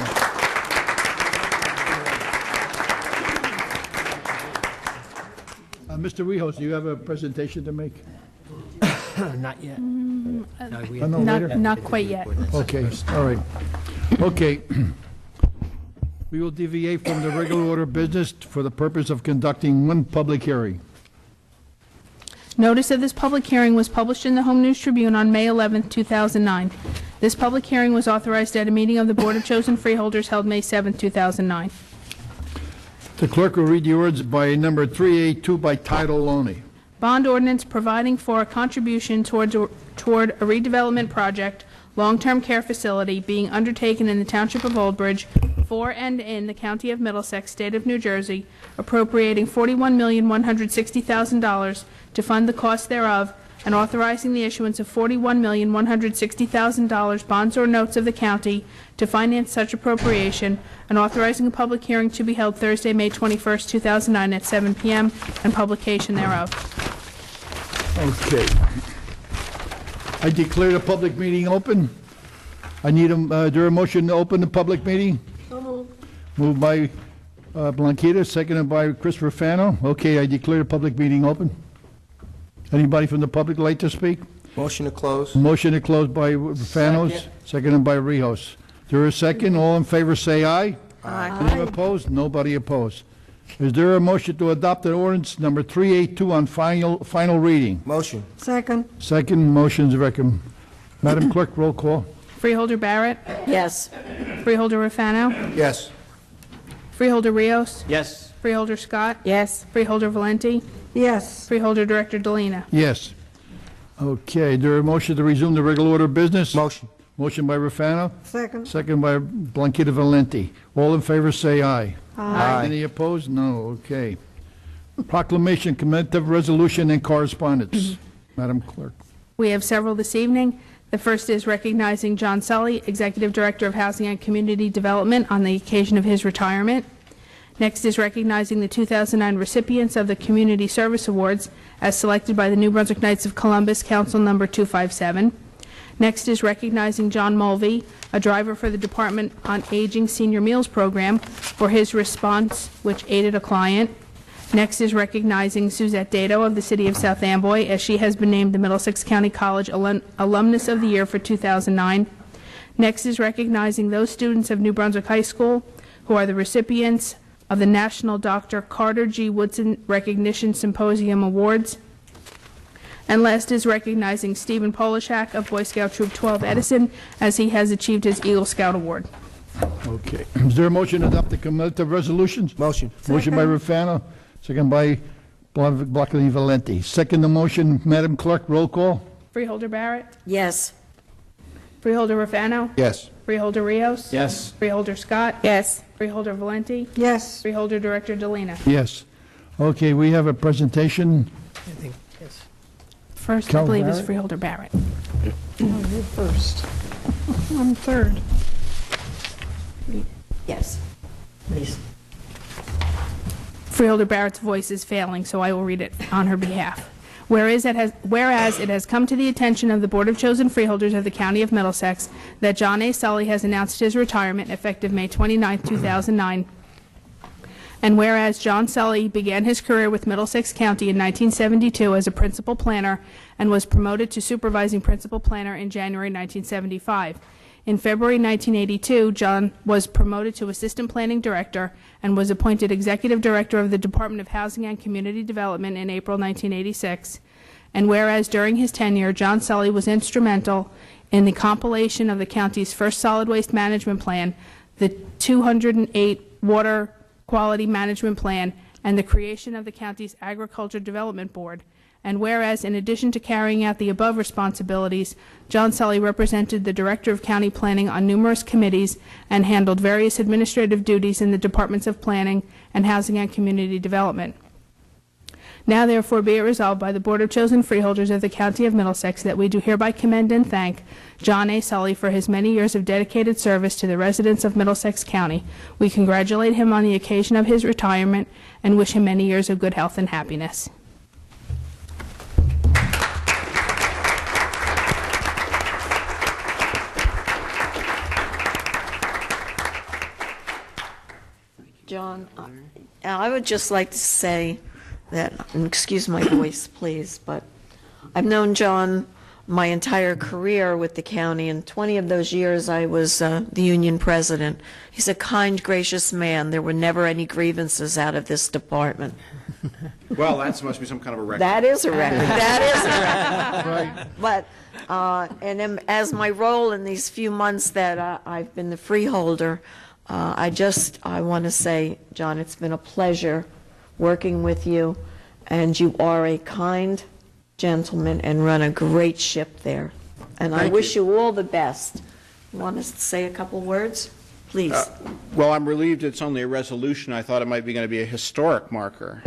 [SPEAKER 1] Mr. Rijos, do you have a presentation to make?
[SPEAKER 7] Not yet.
[SPEAKER 3] Not quite yet.
[SPEAKER 1] Okay, all right. Okay. We will deviate from the regular order of business for the purpose of conducting one public hearing.
[SPEAKER 3] Notice of this public hearing was published in the Home News Tribune on May 11, 2009. This public hearing was authorized at a meeting of the Board of Chosen Freeholders held May 7, 2009.
[SPEAKER 1] The clerk will read the ordinance by number 382 by title only.
[SPEAKER 3] Bond ordinance providing for a contribution toward a redevelopment project, long-term care facility being undertaken in the Township of Old Bridge for and in the County of Middlesex, State of New Jersey, appropriating $41,160,000 to fund the cost thereof, and authorizing the issuance of $41,160,000 bonds or notes of the county to finance such appropriation, and authorizing a public hearing to be held Thursday, May 21, 2009 at 7 p.m. and publication thereof.
[SPEAKER 1] Okay. I declare the public meeting open. I need a motion to open the public meeting. Moved by Blanquita, seconded by Chris Rufano. Okay, I declare the public meeting open. Anybody from the public like to speak?
[SPEAKER 5] Motion to close.
[SPEAKER 1] Motion to close by Rufanos, seconded by Rijos. Is there a second? All in favor say aye.
[SPEAKER 4] Aye.
[SPEAKER 1] Anyone opposed? Nobody opposed. Is there a motion to adopt an ordinance number 382 on final reading?
[SPEAKER 5] Motion.
[SPEAKER 9] Second.
[SPEAKER 1] Second, motion's recommended. Madam Clerk, roll call.
[SPEAKER 3] Freeholder Barrett,
[SPEAKER 4] Yes.
[SPEAKER 3] Freeholder Rufano,
[SPEAKER 5] Yes.
[SPEAKER 3] Freeholder Rios,
[SPEAKER 7] Yes.
[SPEAKER 3] Freeholder Scott,
[SPEAKER 8] Yes.
[SPEAKER 3] Freeholder Valenti,
[SPEAKER 9] Yes.
[SPEAKER 3] Freeholder Director Delina.
[SPEAKER 1] Yes. Okay, is there a motion to resume the regular order of business?
[SPEAKER 5] Motion.
[SPEAKER 1] Motion by Rufano,
[SPEAKER 9] Second.
[SPEAKER 1] second by Blanquita Valenti. All in favor say aye.
[SPEAKER 5] Aye.
[SPEAKER 1] Any opposed? No, okay. Proclamation, commemorative resolution, and correspondence. Madam Clerk.
[SPEAKER 3] We have several this evening. The first is recognizing John Sully, Executive Director of Housing and Community Development, on the occasion of his retirement. Next is recognizing the 2009 recipients of the Community Service Awards as selected by the New Brunswick Knights of Columbus, Council Number 257. Next is recognizing John Mulvey, a driver for the Department on Aging Senior Meals Program, for his response which aided a client. Next is recognizing Suzette Dato of the City of South Amboy, as she has been named the Middlesex County College Alumnus of the Year for 2009. Next is recognizing those students of New Brunswick High School who are the recipients of the National Dr. Carter G. Woodson Recognition Symposium Awards. And last is recognizing Stephen Polishak of Boy Scout Troop 12 Edison, as he has achieved his Eagle Scout Award.
[SPEAKER 1] Okay. Is there a motion to adopt the commemorative resolutions?
[SPEAKER 5] Motion.
[SPEAKER 1] Motion by Rufano, second by Blanquita Valenti. Second the motion, Madam Clerk, roll call.
[SPEAKER 3] Freeholder Barrett,
[SPEAKER 4] Yes.
[SPEAKER 3] Freeholder Rafano.
[SPEAKER 5] Yes.
[SPEAKER 3] Freeholder Rios.
[SPEAKER 7] Yes.
[SPEAKER 3] Freeholder Scott.
[SPEAKER 8] Yes.
[SPEAKER 3] Freeholder Valenti.
[SPEAKER 9] Yes.
[SPEAKER 3] Freeholder Director Delina.
[SPEAKER 1] Yes. Okay, we have a presentation.
[SPEAKER 3] First, I
[SPEAKER 1] Cal
[SPEAKER 3] believe, is
[SPEAKER 1] Barrett?
[SPEAKER 3] Freeholder Barrett.
[SPEAKER 9] Oh, you're first. I'm third.
[SPEAKER 4] Yes, please.
[SPEAKER 3] Freeholder Barrett's voice is failing, so I will read it on her behalf. Whereas it has come to the attention of the Board of Chosen Freeholders of the County of Middlesex that John A. Sully has announced his retirement effective May 29, 2009. And whereas John Sully began his career with Middlesex County in 1972 as a principal planner and was promoted to supervising principal planner in January 1975. In February 1982, John was promoted to assistant planning director and was appointed executive director of the Department of Housing and Community Development in April 1986. And whereas during his tenure, John Sully was instrumental in the compilation of the county's first solid waste management plan, the 208 water quality management plan, and the creation of the county's Agriculture Development Board. And whereas, in addition to carrying out the above responsibilities, John Sully represented the Director of County Planning on numerous committees and handled various administrative duties in the Departments of Planning and Housing and Community Development. Now therefore be it resolved by the Board of Chosen Freeholders of the County of Middlesex that we do hereby commend and thank John A. Sully for his many years of dedicated service to the residents of Middlesex County. We congratulate him on the occasion of his retirement and wish him many years of good health and happiness.
[SPEAKER 4] John, I would just like to say that, and excuse my voice, please, but I've known John my entire career with the county, and 20 of those years I was the union president. He's a kind, gracious man. There were never any grievances out of this department.
[SPEAKER 12] Well, that must be some kind of a record.
[SPEAKER 4] That is a record. That is a record. But, as my role in these few months that I've been the freeholder, I want to say, John, it's been a pleasure working with you, and you are a kind gentleman and run a great ship there. And I wish you all the best. You want us to say a couple words? Please.
[SPEAKER 12] Well, I'm relieved it's only a resolution. I thought it might be going to be a historic marker.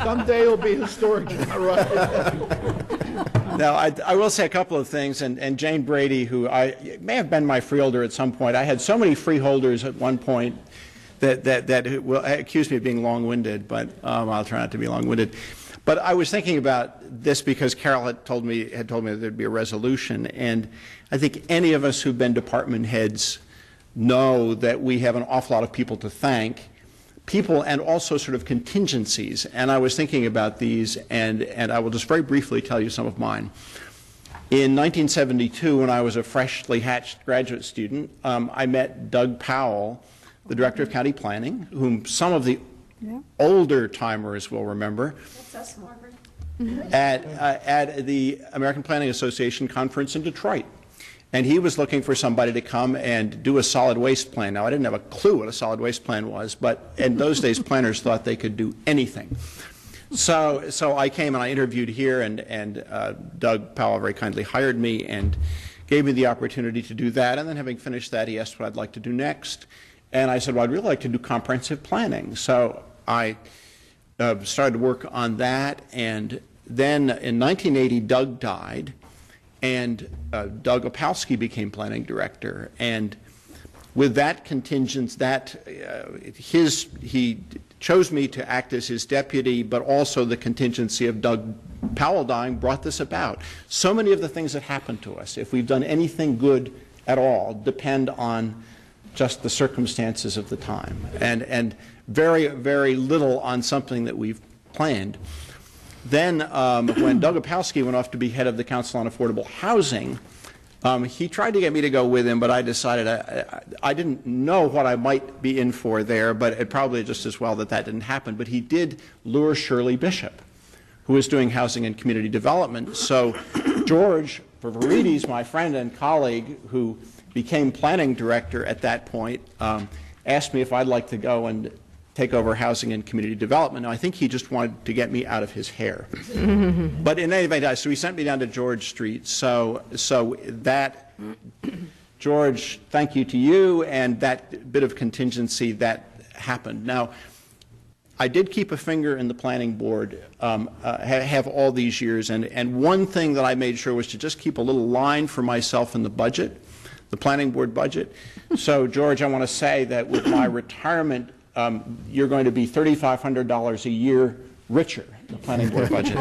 [SPEAKER 1] Someday it'll be historic. Right.
[SPEAKER 12] Now, I will say a couple of things, and Jane Brady, who may have been my freeholder at some point. I had so many freeholders at one point that will accuse me of being long-winded, but I'll try not to be long-winded. But I was thinking about this because Carol had told me that there'd be a resolution, and I think any of us who've been department heads know that we have an awful lot of people to thank, people and also sort of contingencies. And I was thinking about these, and I will just very briefly tell you some of mine. In 1972, when I was a freshly hatched graduate student, I met Doug Powell, the Director of County Planning, whom some of the older timers will remember.
[SPEAKER 4] That's us, Margaret.
[SPEAKER 12] At the American Planning Association conference in Detroit. And he was looking for somebody to come and do a solid waste plan. Now, I didn't have a clue what a solid waste plan was, but in those days, planners thought they could do anything. So I came and I interviewed here, and Doug Powell very kindly hired me and gave me the opportunity to do that. And then having finished that, he asked what I'd like to do next. And I said, well, I'd really like to do comprehensive planning. So I started to work on that. And then in 1980, Doug died. And Doug Opalski became planning director, and with that contingent, he chose me to act as his deputy, but also the contingency of Doug Powell dying brought this about. So many of the things that happen to us, if we've done anything good at all, depend on just the circumstances of the time, and very, very little on something that we've planned. Then when Doug Opalski went off to be head of the Council on Affordable Housing, he tried to get me to go with him, but I decided I didn't know what I might be in for there, but it probably just as well that didn't happen. But he did lure Shirley Bishop, who was doing housing and community development. So George Favorides, my friend and colleague, who became planning director at that point, asked me if I'd like to go and take over housing and community development. Now, I think he just wanted to get me out of his hair. But in any event, so he sent me down to George Street. So that, George, thank you to you, and that bit of contingency that happened. Now, I did keep a finger in the planning board, have all these years, and one thing that I made sure was to just keep a little line for myself in the budget, the planning board budget. So, George, I want to say that with my retirement, you're going to be $3,500 a year richer, the planning board budget.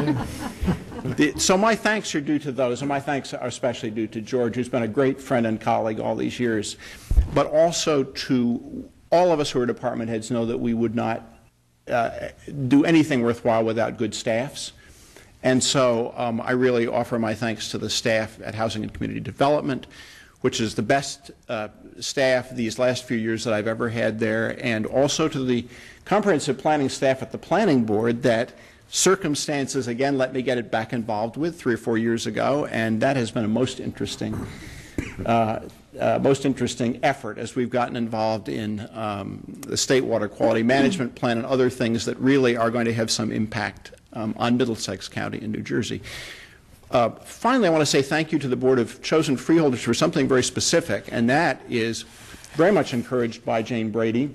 [SPEAKER 12] So my thanks are due to those, and my thanks are especially due to George, who's been a great friend and colleague all these years, but also to all of us who are department heads know that we would not do anything worthwhile without good staffs. And so I really offer my thanks to the staff at Housing and Community Development, which is the best staff these last few years that I've ever had there, and also to the comprehensive planning staff at the planning board that circumstances, again, let me get it back involved with 3 or 4 years ago, and that has been a most interesting effort as we've gotten involved in the State Water Quality Management Plan and other things that really are going to have some impact on Middlesex County in New Jersey. Finally, I want to say thank you to the Board of Chosen Freeholders for something very specific, and that is very much encouraged by Jane Brady.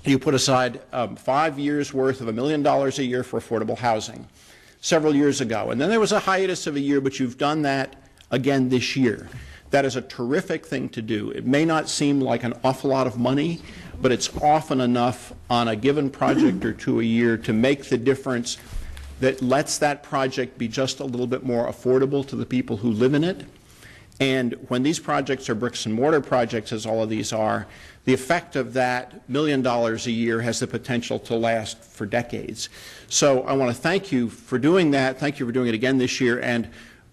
[SPEAKER 12] You put aside 5 years' worth of $1 million a year for affordable housing several years ago, and then there was a hiatus of a year, but you've done that again this year. That is a terrific thing to do. It may not seem like an awful lot of money, but it's often enough on a given project or two a year to make the difference that lets that project be just a little bit more affordable to the people who live in it. And when these projects are bricks and mortar projects, as all of these are, the effect of that $1 million a year has the potential to last for decades. So I want to thank you for doing that. Thank you for doing it again this year. And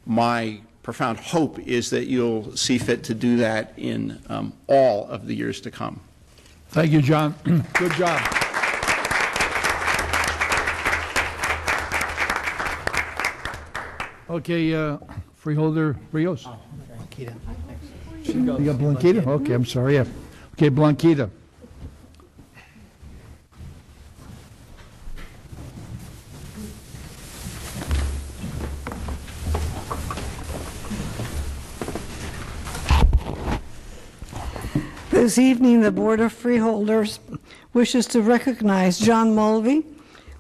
[SPEAKER 12] my profound hope is that you'll see fit to do that in all of the years to come.
[SPEAKER 1] Thank you, John. Good job. Okay, Freeholder Rios.
[SPEAKER 7] Oh, Blanquita.
[SPEAKER 1] You got Blanquita? Okay, I'm sorry. Yeah. Okay, Blanquita.
[SPEAKER 9] This evening, the Board of Freeholders wishes to recognize John Mulvey,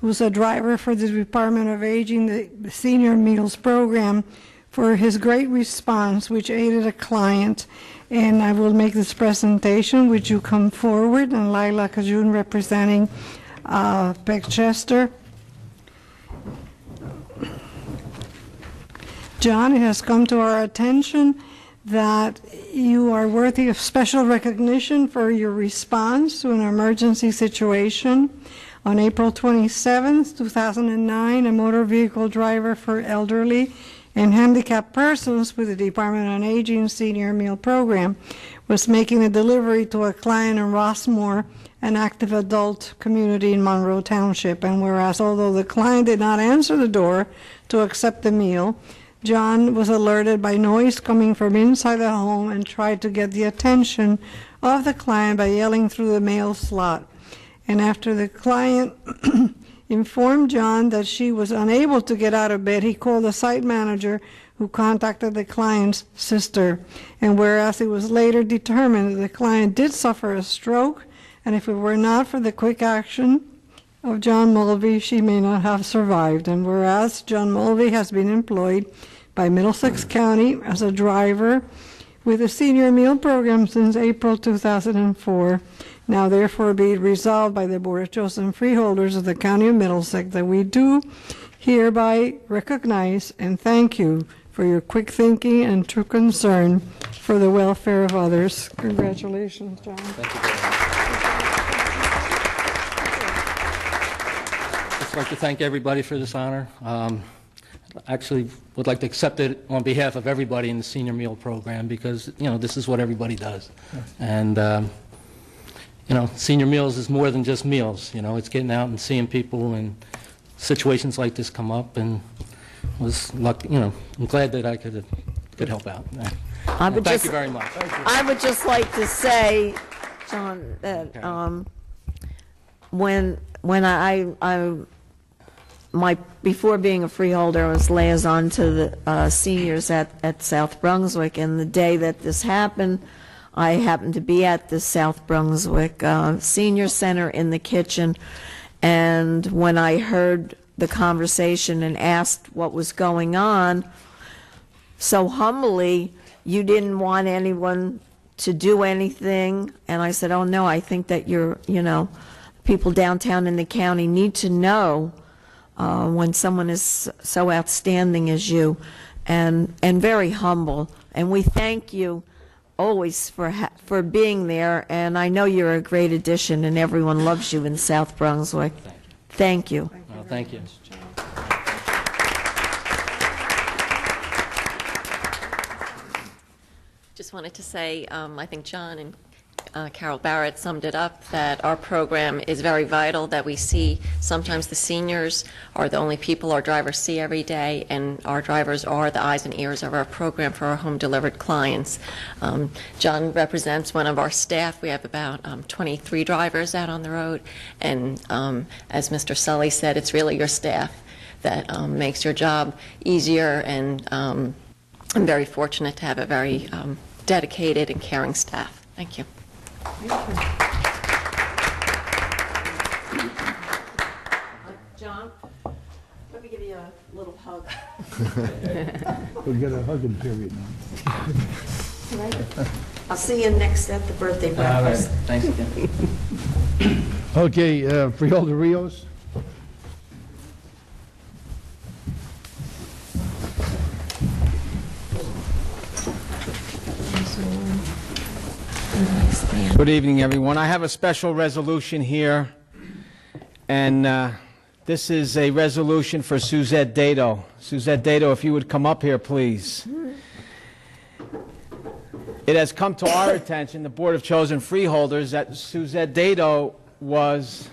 [SPEAKER 9] who's a driver for the Department of Aging, the Senior Meals Program, for his great response, which aided a client. And I will make this presentation. Would you come forward? And Lila Kajun representing Peckchester. John, it has come to our attention that you are worthy of special recognition for your response to an emergency situation. On April 27, 2009, a motor vehicle driver for elderly and handicapped persons with the Department on Aging Senior Meal Program was making a delivery to a client in Rossmore, an active adult community in Monroe Township. And whereas although the client did not answer the door to accept the meal, John was alerted by noise coming from inside the home and tried to get the attention of the client by yelling through the mail slot. And after the client informed John that she was unable to get out of bed, he called the site manager, who contacted the client's sister. And whereas it was later determined that the client did suffer a stroke, and if it were not for the quick action of John Mulvey, she may not have survived. And whereas John Mulvey has been employed by Middlesex County as a driver with the Senior Meal Program since April 2004, now therefore be it resolved by the Board of Chosen Freeholders of the County of Middlesex that we do hereby recognize and thank you for your quick thinking and true concern for the welfare of others. Congratulations, John.
[SPEAKER 13] Thank you very much. I'd just like to thank everybody for this honor. Actually would like to accept it on behalf of everybody in the Senior Meal Program because, you know, this is what everybody does. And, you know, Senior Meals is more than just meals. You know, it's getting out and seeing people and situations like this come up, and was lucky, you know, I'm glad that I could help out. Thank you very much.
[SPEAKER 4] I would just like to say, John, that when before being a freeholder, I was liaison to the seniors at South Brunswick, and the day that this happened, I happened to be at the South Brunswick Senior Center in the kitchen, and when I heard the conversation and asked what was going on, so humbly, you didn't want anyone to do anything, and I said, oh no, I think that people downtown in the county need to know when someone is so outstanding as you, and very humble. And we thank you always for being there, and I know you're a great addition, and everyone loves you in South Brunswick. Thank you.
[SPEAKER 13] Well, thank you.
[SPEAKER 14] Just wanted to say, I think John and Carol Barrett summed it up, that our program is very vital, that we see sometimes the seniors are the only people our drivers see every day, and our drivers are the eyes and ears of our program for our home-delivered clients. John represents one of our staff. We have about 23 drivers out on the road, and as Mr. Sully said, it's really your staff that makes your job easier, and I'm very fortunate to have a very dedicated and caring staff. Thank you.
[SPEAKER 4] John, let me give you a little hug.
[SPEAKER 1] We'll get a hugging period now.
[SPEAKER 4] I'll see you next at the birthday breakfast.
[SPEAKER 13] All right. Thanks again.
[SPEAKER 1] Okay, Freeholder Rios.
[SPEAKER 7] Good evening, everyone. I have a special resolution here, and this is a resolution for Suzette Dato. Suzette Dato, if you would come up here, please. It has come to our attention, the Board of Chosen Freeholders, that Suzette Dato was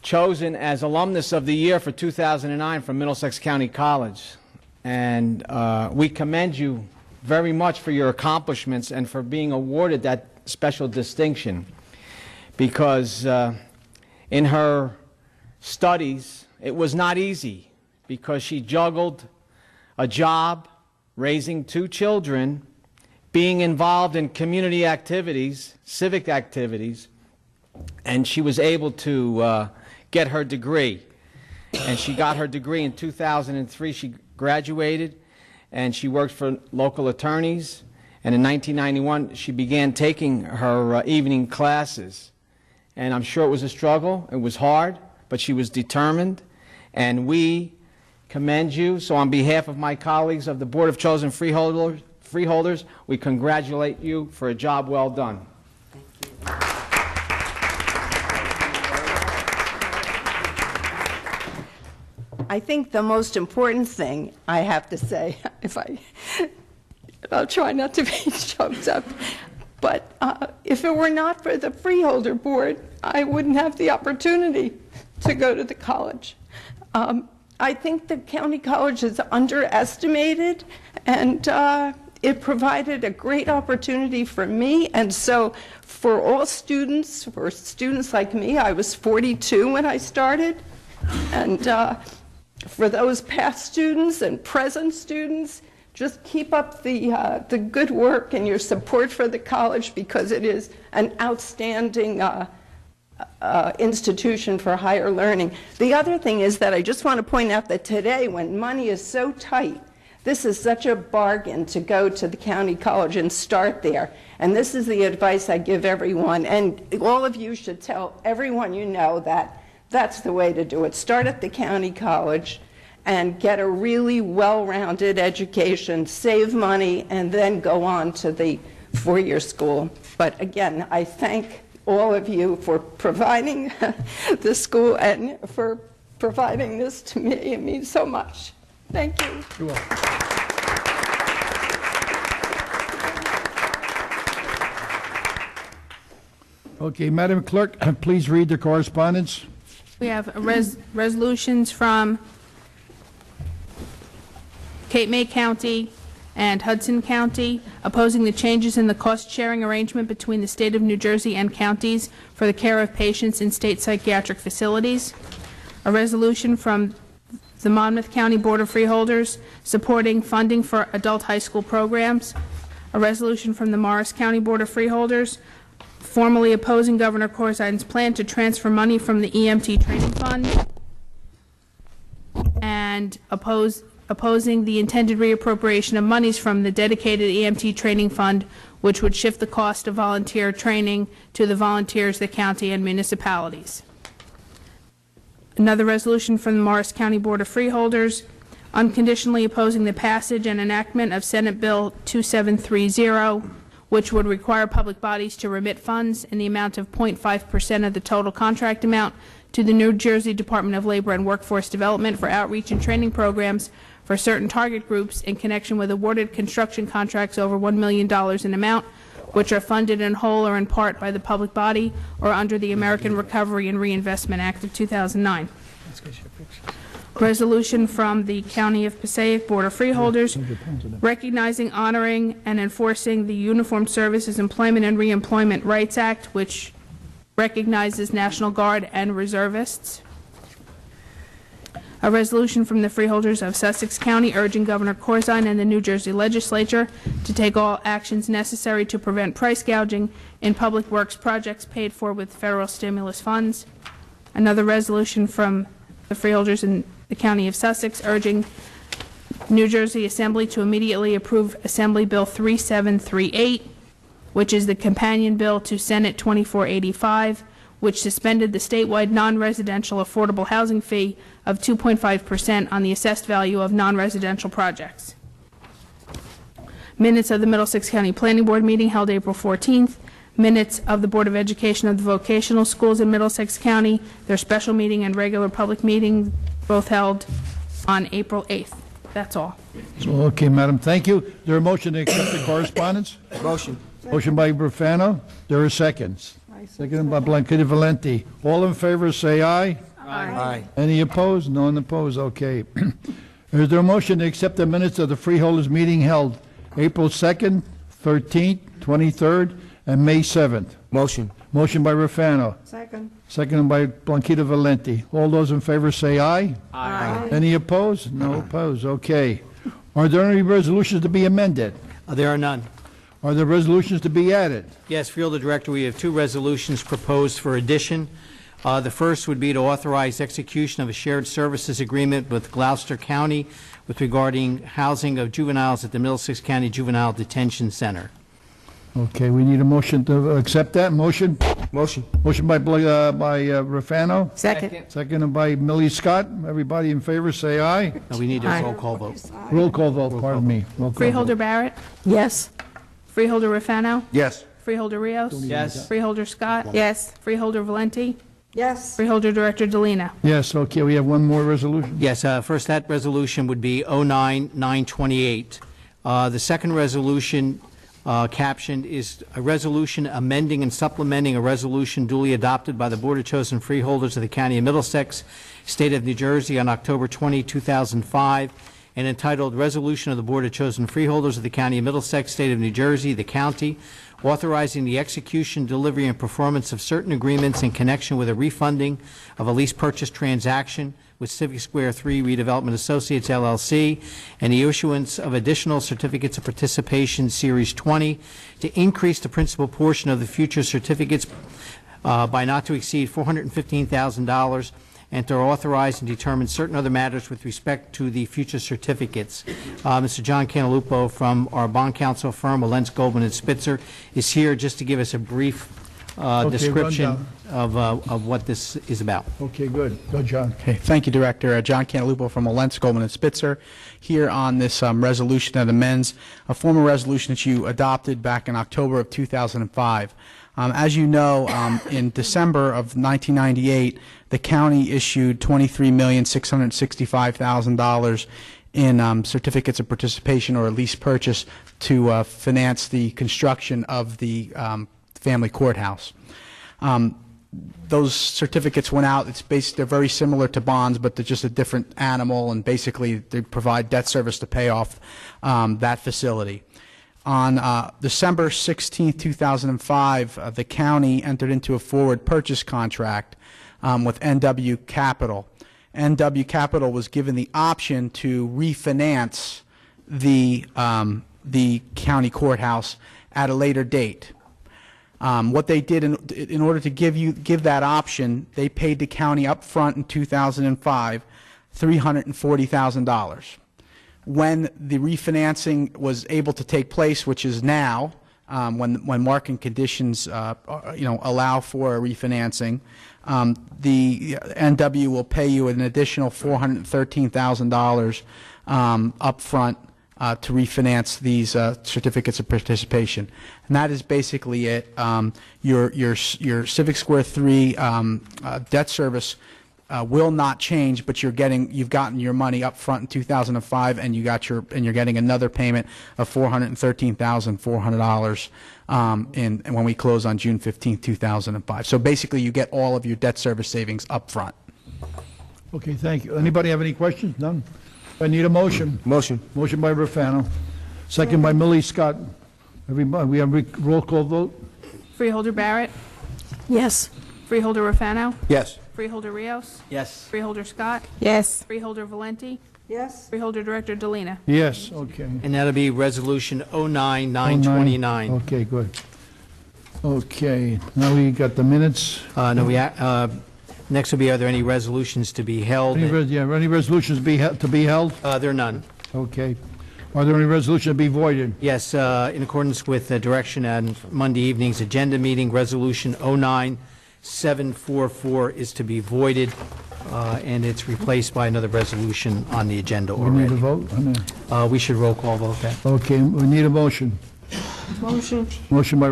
[SPEAKER 7] chosen as Alumnus of the Year for 2009 from Middlesex County College. And we commend you very much for your accomplishments and for being awarded that special distinction, because in her studies it was not easy, because she juggled a job, raising 2 children, being involved in community activities, civic activities, and she was able to get her degree. And she got her degree in 2003. She graduated, and she worked for local attorneys, and in 1991 she began taking her evening classes. And I'm sure it was a struggle, it was hard, but she was determined, and we commend you. So on behalf of my colleagues of the Board of Chosen Freeholders, we congratulate you for a job well done.
[SPEAKER 10] I think the most important thing I have to say, I'll try not to be choked up, but if it were not for the Freeholder Board, I wouldn't have the opportunity to go to the college. I think the county college is underestimated, and it provided a great opportunity for me, and so for all students, for students like me, I was 42 when I started, and for those past students and present students, just keep up the good work and your support for the college, because it is an outstanding institution for higher learning. The other thing is that I just want to point out that today, when money is so tight, this is such a bargain to go to the county college and start there. And this is the advice I give everyone. And all of you should tell everyone you know that that's the way to do it. Start at the county college and get a really well-rounded education, save money, and then go on to the four-year school. But again, I thank all of you for providing the school and for providing this to me. It means so much. Thank you.
[SPEAKER 1] You're welcome. Okay, Madam Clerk, please read the correspondence.
[SPEAKER 3] We have resolutions from Cape May County, and Hudson County, opposing the changes in the cost-sharing arrangement between the state of New Jersey and counties for the care of patients in state psychiatric facilities. A resolution from the Monmouth County Board of Freeholders supporting funding for adult high school programs. A resolution from the Morris County Board of Freeholders formally opposing Governor Corzine's plan to transfer money from the EMT training fund, and opposing the intended reappropriation of monies from the dedicated EMT training fund, which would shift the cost of volunteer training to the volunteers, the county, and municipalities. Another resolution from the Morris County Board of Freeholders unconditionally opposing the passage and enactment of Senate Bill 2730, which would require public bodies to remit funds in the amount of 0.5% of the total contract amount to the New Jersey Department of Labor and Workforce Development for outreach and training programs for certain target groups in connection with awarded construction contracts over $1 million in amount, which are funded in whole or in part by the public body or under the American Recovery and Reinvestment Act of 2009. Resolution from the County of Passaic Board of Freeholders recognizing, honoring, and enforcing the Uniformed Services Employment and Reemployment Rights Act, which recognizes National Guard and reservists. A resolution from the Freeholders of Sussex County urging Governor Corzine and the New Jersey Legislature to take all actions necessary to prevent price gouging in public works projects paid for with federal stimulus funds. Another resolution from the Freeholders in the County of Sussex urging New Jersey Assembly to immediately approve Assembly Bill 3738, which is the companion bill to Senate 2485, which suspended the statewide non-residential affordable housing fee of 2.5% on the assessed value of non-residential projects. Minutes of the Middlesex County Planning Board meeting held April 14th. Minutes of the Board of Education of the vocational schools in Middlesex County, their special meeting and regular public meeting, both held on April 8th. That's all.
[SPEAKER 1] So, okay, Madam, thank you. Is there a motion to accept the correspondence?
[SPEAKER 5] Motion.
[SPEAKER 1] Motion by Brufano. There are seconds. Seconded by Blanquita Valenti. All in favor, say aye.
[SPEAKER 5] Aye.
[SPEAKER 1] Any opposed? None opposed. Okay. Is there a motion to accept the minutes of the Freeholders meeting held April 2nd, 13th, 23rd, and May 7th?
[SPEAKER 5] Motion.
[SPEAKER 1] Motion by Rufano.
[SPEAKER 9] Second.
[SPEAKER 1] Seconded by Blanquita Valenti. All those in favor say aye.
[SPEAKER 5] Aye.
[SPEAKER 1] Any opposed? No opposed. Okay. Are there any resolutions to be amended?
[SPEAKER 15] There are none.
[SPEAKER 1] Are there resolutions to be added?
[SPEAKER 15] Yes, Freeholder Director, we have two resolutions proposed for addition. The first would be to authorize execution of a shared services agreement with Gloucester County with regarding housing of juveniles at the Middlesex County Juvenile Detention Center.
[SPEAKER 1] Okay, we need a motion to accept that. Motion?
[SPEAKER 5] Motion.
[SPEAKER 1] Motion by Rufano.
[SPEAKER 8] Second.
[SPEAKER 1] Seconded by Millie Scott. Everybody in favor, say aye.
[SPEAKER 15] No, we need a roll call vote.
[SPEAKER 1] Roll call vote, pardon me. Roll call
[SPEAKER 3] Freeholder
[SPEAKER 1] vote.
[SPEAKER 3] Barrett,
[SPEAKER 4] Yes.
[SPEAKER 3] Freeholder Rufano,
[SPEAKER 5] Yes.
[SPEAKER 3] Freeholder Rios,
[SPEAKER 15] Yes.
[SPEAKER 3] Freeholder Scott,
[SPEAKER 8] Yes.
[SPEAKER 3] Freeholder Valenti,
[SPEAKER 9] Yes.
[SPEAKER 3] Freeholder Director Delina.
[SPEAKER 1] Yes, okay, we have one more resolution.
[SPEAKER 15] Yes, first, that resolution would be 09-928. The second resolution captioned is a resolution amending and supplementing a resolution duly adopted by the Board of Chosen Freeholders of the County of Middlesex, State of New Jersey on October 20, 2005, and entitled Resolution of the Board of Chosen Freeholders of the County of Middlesex, State of New Jersey, the county, authorizing the execution, delivery, and performance of certain agreements in connection with a refunding of a lease purchase transaction with Civic Square 3 Redevelopment Associates, LLC, and the issuance of additional certificates of participation, Series 20, to increase the principal portion of the future certificates by not to exceed $415,000, and to authorize and determine certain other matters with respect to the future certificates. Mr. John Cantalupo from our bond counsel firm, Walentz, Goldman & Spitzer, is here just to give us a brief description of what this is about.
[SPEAKER 1] Okay, good. Go, John.
[SPEAKER 16] Okay, thank you, Director. John Cantalupo from Walentz, Goldman & Spitzer, here on this resolution that amends a former resolution that you adopted back in October of 2005. As you know, in December of 1998, the county issued $23,665,000 in certificates of participation or a lease purchase to finance the construction of the family courthouse. those certificates went out. They're very similar to bonds, but they're just a different animal, and basically they provide debt service to pay off that facility. On December 16, 2005, the county entered into a forward purchase contract with NW Capital. NW Capital was given the option to refinance the county courthouse at a later date. What they did in order to give that option, they paid the county up front in 2005 $340,000. When the refinancing was able to take place, which is now, when market conditions allow for a refinancing, the NW will pay you an additional $413,000 up front to refinance these certificates of participation, and that is basically it. Your Civic Square 3 debt service will not change, but you've gotten your money up front in 2005, and you're getting another payment of $413,400 when we close on June 15, 2005. So basically, you get all of your debt service savings up front.
[SPEAKER 1] Okay, thank you. Anybody have any questions? None? I need a motion.
[SPEAKER 5] Motion.
[SPEAKER 1] Motion by Rafano, second by Millie Scott. Everybody, we have roll call vote?
[SPEAKER 3] Freeholder Barrett?
[SPEAKER 4] Yes.
[SPEAKER 3] Freeholder Rafano?
[SPEAKER 5] Yes.
[SPEAKER 3] Freeholder Rios?
[SPEAKER 7] Yes.
[SPEAKER 3] Freeholder Scott?
[SPEAKER 8] Yes.
[SPEAKER 3] Freeholder Valenti?
[SPEAKER 8] Yes.
[SPEAKER 3] Freeholder Director Delina?
[SPEAKER 1] Yes, okay.
[SPEAKER 15] And that'll be Resolution 09-929.
[SPEAKER 1] Okay, good. Okay, now we got the minutes.
[SPEAKER 15] Next will be, are there any resolutions to be held?
[SPEAKER 1] Any resolutions to be held?
[SPEAKER 15] There are none.
[SPEAKER 1] Okay. Are there any resolutions to be voided?
[SPEAKER 15] Yes, in accordance with the direction on Monday evening's agenda meeting, Resolution 09744 is to be voided, and it's replaced by another resolution on the agenda already.
[SPEAKER 1] We need a vote on that?
[SPEAKER 15] We should roll call vote that.
[SPEAKER 1] Okay, we need a motion.
[SPEAKER 8] Motion.
[SPEAKER 1] Motion by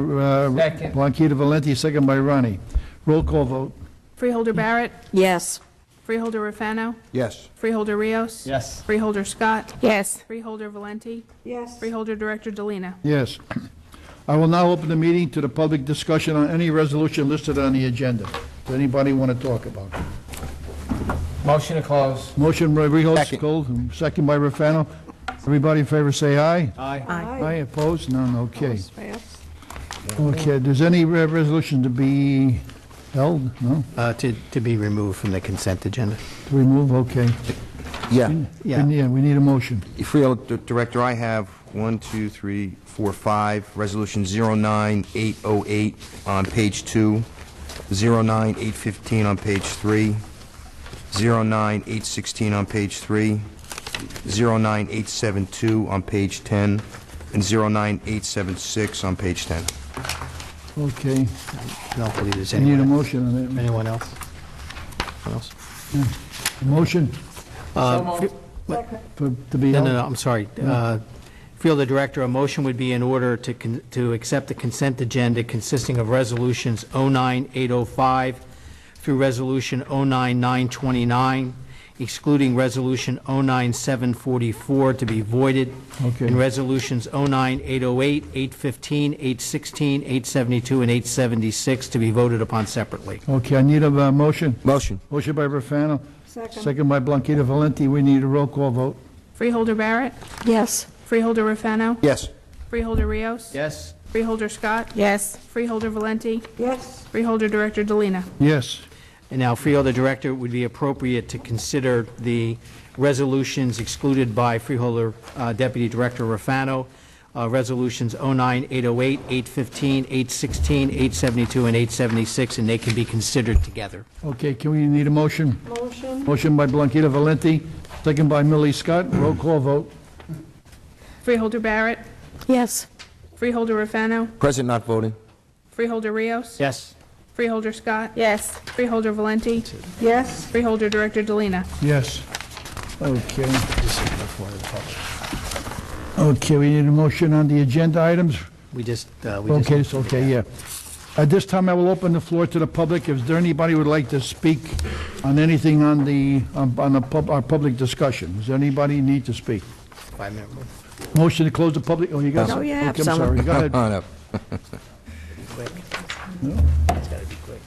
[SPEAKER 7] Second.
[SPEAKER 1] Blanquita Valenti, second by Ronnie. Roll call vote.
[SPEAKER 3] Freeholder Barrett?
[SPEAKER 4] Yes.
[SPEAKER 3] Freeholder Rafano?
[SPEAKER 5] Yes.
[SPEAKER 3] Freeholder Rios?
[SPEAKER 7] Yes.
[SPEAKER 3] Freeholder Scott?
[SPEAKER 8] Yes.
[SPEAKER 3] Freeholder Valenti?
[SPEAKER 8] Yes.
[SPEAKER 3] Freeholder Director Delina?
[SPEAKER 1] Yes. I will now open the meeting to the public discussion on any resolution listed on the agenda. Does anybody want to talk about it?
[SPEAKER 7] Motion to close.
[SPEAKER 1] Motion by Freeholder,
[SPEAKER 5] Second.
[SPEAKER 1] second by Rafano. Everybody in favor say aye.
[SPEAKER 7] Aye.
[SPEAKER 1] Aye, opposed? None, okay. Okay, does any resolution to be held? No?
[SPEAKER 15] To be removed from the consent agenda.
[SPEAKER 1] To remove, okay.
[SPEAKER 5] Yeah.
[SPEAKER 15] Yeah.
[SPEAKER 1] We need a motion.
[SPEAKER 5] Freeholder Director, I have 1, 2, 3, 4, 5, Resolution 09808 on page 2, 09815 on page 3, 09816 on page 3, 09872 on page 10, and 09876 on page 10.
[SPEAKER 1] Okay.
[SPEAKER 15] I don't believe there's
[SPEAKER 1] We need a
[SPEAKER 15] anyone
[SPEAKER 1] motion on that.
[SPEAKER 15] Anyone else?
[SPEAKER 1] Motion
[SPEAKER 15] Uh,
[SPEAKER 1] to be held?
[SPEAKER 15] No, I'm sorry. Freeholder Director, a motion would be in order to accept the consent agenda consisting of resolutions 09805 through resolution 09929, excluding resolution 09744 to be voided,
[SPEAKER 1] Okay.
[SPEAKER 15] and resolutions 09808, 815, 816, 872, and 876 to be voted upon separately.
[SPEAKER 1] Okay, I need a motion.
[SPEAKER 5] Motion.
[SPEAKER 1] Motion by Rafano. Second by Blanquita Valenti. We need a roll call vote.
[SPEAKER 3] Freeholder Barrett?
[SPEAKER 4] Yes.
[SPEAKER 3] Freeholder Rafano?
[SPEAKER 5] Yes.
[SPEAKER 3] Freeholder Rios?
[SPEAKER 7] Yes.
[SPEAKER 3] Freeholder Scott?
[SPEAKER 8] Yes.
[SPEAKER 3] Freeholder Valenti?
[SPEAKER 8] Yes.
[SPEAKER 3] Freeholder Director Delina?
[SPEAKER 1] Yes.
[SPEAKER 15] And now, Freeholder Director, it would be appropriate to consider the resolutions excluded by Freeholder Deputy Director Rafano, resolutions 09808, 815, 816, 872, and 876, and they can be considered together.
[SPEAKER 1] Okay, can we need a motion? Motion by Blanquita Valenti, second by Millie Scott. Roll call vote.
[SPEAKER 3] Freeholder Barrett?
[SPEAKER 4] Yes.
[SPEAKER 3] Freeholder Rafano?
[SPEAKER 5] Present, not voting.
[SPEAKER 3] Freeholder Rios?
[SPEAKER 15] Yes.
[SPEAKER 3] Freeholder Scott?
[SPEAKER 8] Yes.
[SPEAKER 3] Freeholder Valenti?
[SPEAKER 8] Yes.
[SPEAKER 3] Freeholder Director Delina?
[SPEAKER 1] Yes. Okay. Okay, we need a motion on the agenda items. Okay, it's okay, yeah. At this time, I will open the floor to the public. If there anybody who would like to speak on anything on our public discussion, does anybody need to speak?
[SPEAKER 15] 5 minute rule.
[SPEAKER 1] Motion to close the public, oh, you got
[SPEAKER 4] No,
[SPEAKER 1] some?
[SPEAKER 4] you have
[SPEAKER 1] Okay, I'm
[SPEAKER 4] some.
[SPEAKER 1] sorry, go ahead.
[SPEAKER 5] On up.
[SPEAKER 15] Quick.
[SPEAKER 1] No?
[SPEAKER 15] It's got to be quick.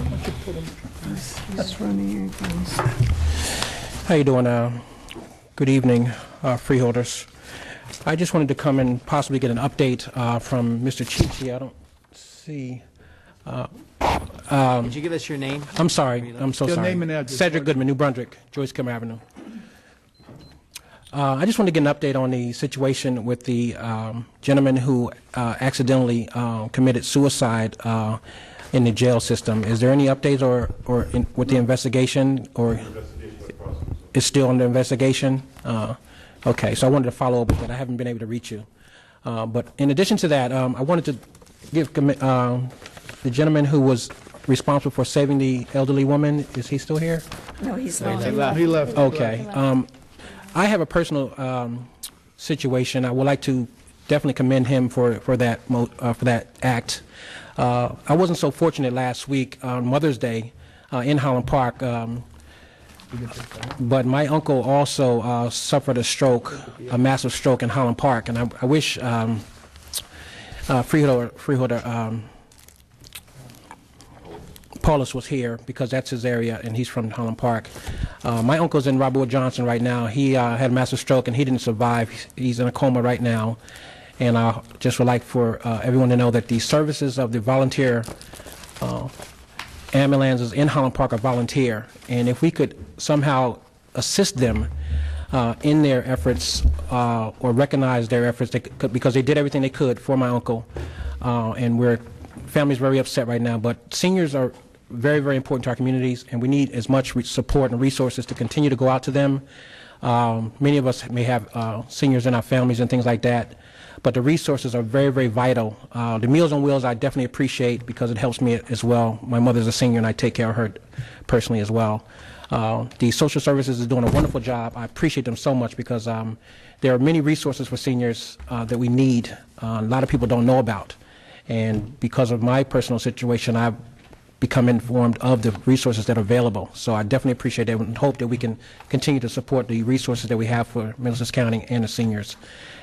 [SPEAKER 9] He's running against.
[SPEAKER 17] How you doing? Good evening, freeholders. I just wanted to come and possibly get an update from Mr. Chichi. I don't see.
[SPEAKER 7] Could you give us your name?
[SPEAKER 17] I'm sorry. I'm so
[SPEAKER 1] Your
[SPEAKER 17] sorry.
[SPEAKER 1] name and address.
[SPEAKER 17] Cedric Goodman, New Brunswick, Joyce Kimmer Avenue. I just wanted to get an update on the situation with the gentleman who accidentally committed suicide in the jail system. Is there any updates with the investigation, or it's still under investigation? Okay, so I wanted to follow up with that. I haven't been able to reach you. But in addition to that, I wanted to give the gentleman who was responsible for saving the elderly woman, is he still here?
[SPEAKER 4] No, he's not.
[SPEAKER 1] He left.
[SPEAKER 17] Okay. I have a personal situation. I would like to definitely commend him for that act. I wasn't so fortunate last week on Mother's Day in Holland Park, but my uncle also suffered a massive stroke in Holland Park, and I wish Freeholder Paulus was here, because that's his area and he's from Holland Park. My uncle's in Robert Wood Johnson right now. He had a massive stroke and he didn't survive. He's in a coma right now. And I just would like for everyone to know that the services of the volunteer ambulances in Holland Park are volunteer. And if we could somehow assist them in their efforts or recognize their efforts, because they did everything they could for my uncle. And family's very upset right now. But seniors are very, very important to our communities, and we need as much support and resources to continue to go out to them. Many of us may have seniors in our families and things like that, but the resources are very, very vital. The Meals on Wheels I definitely appreciate, because it helps me as well. My mother's a senior and I take care of her personally as well. The social services is doing a wonderful job. I appreciate them so much, because there are many resources for seniors that we need, a lot of people don't know about. And because of my personal situation, I've become informed of the resources that are available. So I definitely appreciate that and hope that we can continue to support the resources that we have for Middlesex County and the seniors.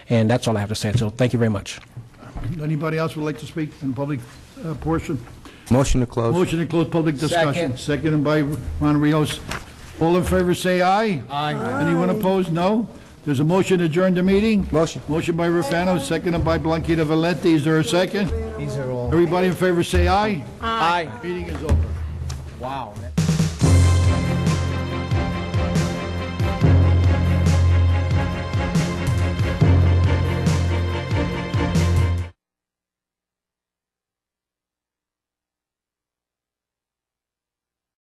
[SPEAKER 17] And that's all I have to say. So thank you very much.
[SPEAKER 1] Anybody else would like to speak in public portion?
[SPEAKER 5] Motion to close.
[SPEAKER 1] Motion to close public discussion. Seconded by Ron Rios. All in favor say aye.
[SPEAKER 7] Aye.
[SPEAKER 1] Anyone opposed? No. There's a motion to adjourn the meeting.
[SPEAKER 5] Motion.
[SPEAKER 1] Motion by Rufano, seconded by Blanquita Valenti. Is there a second?
[SPEAKER 7] These are all.
[SPEAKER 1] Everybody in favor say aye.
[SPEAKER 7] Aye.
[SPEAKER 1] Meeting is over.
[SPEAKER 7] Wow.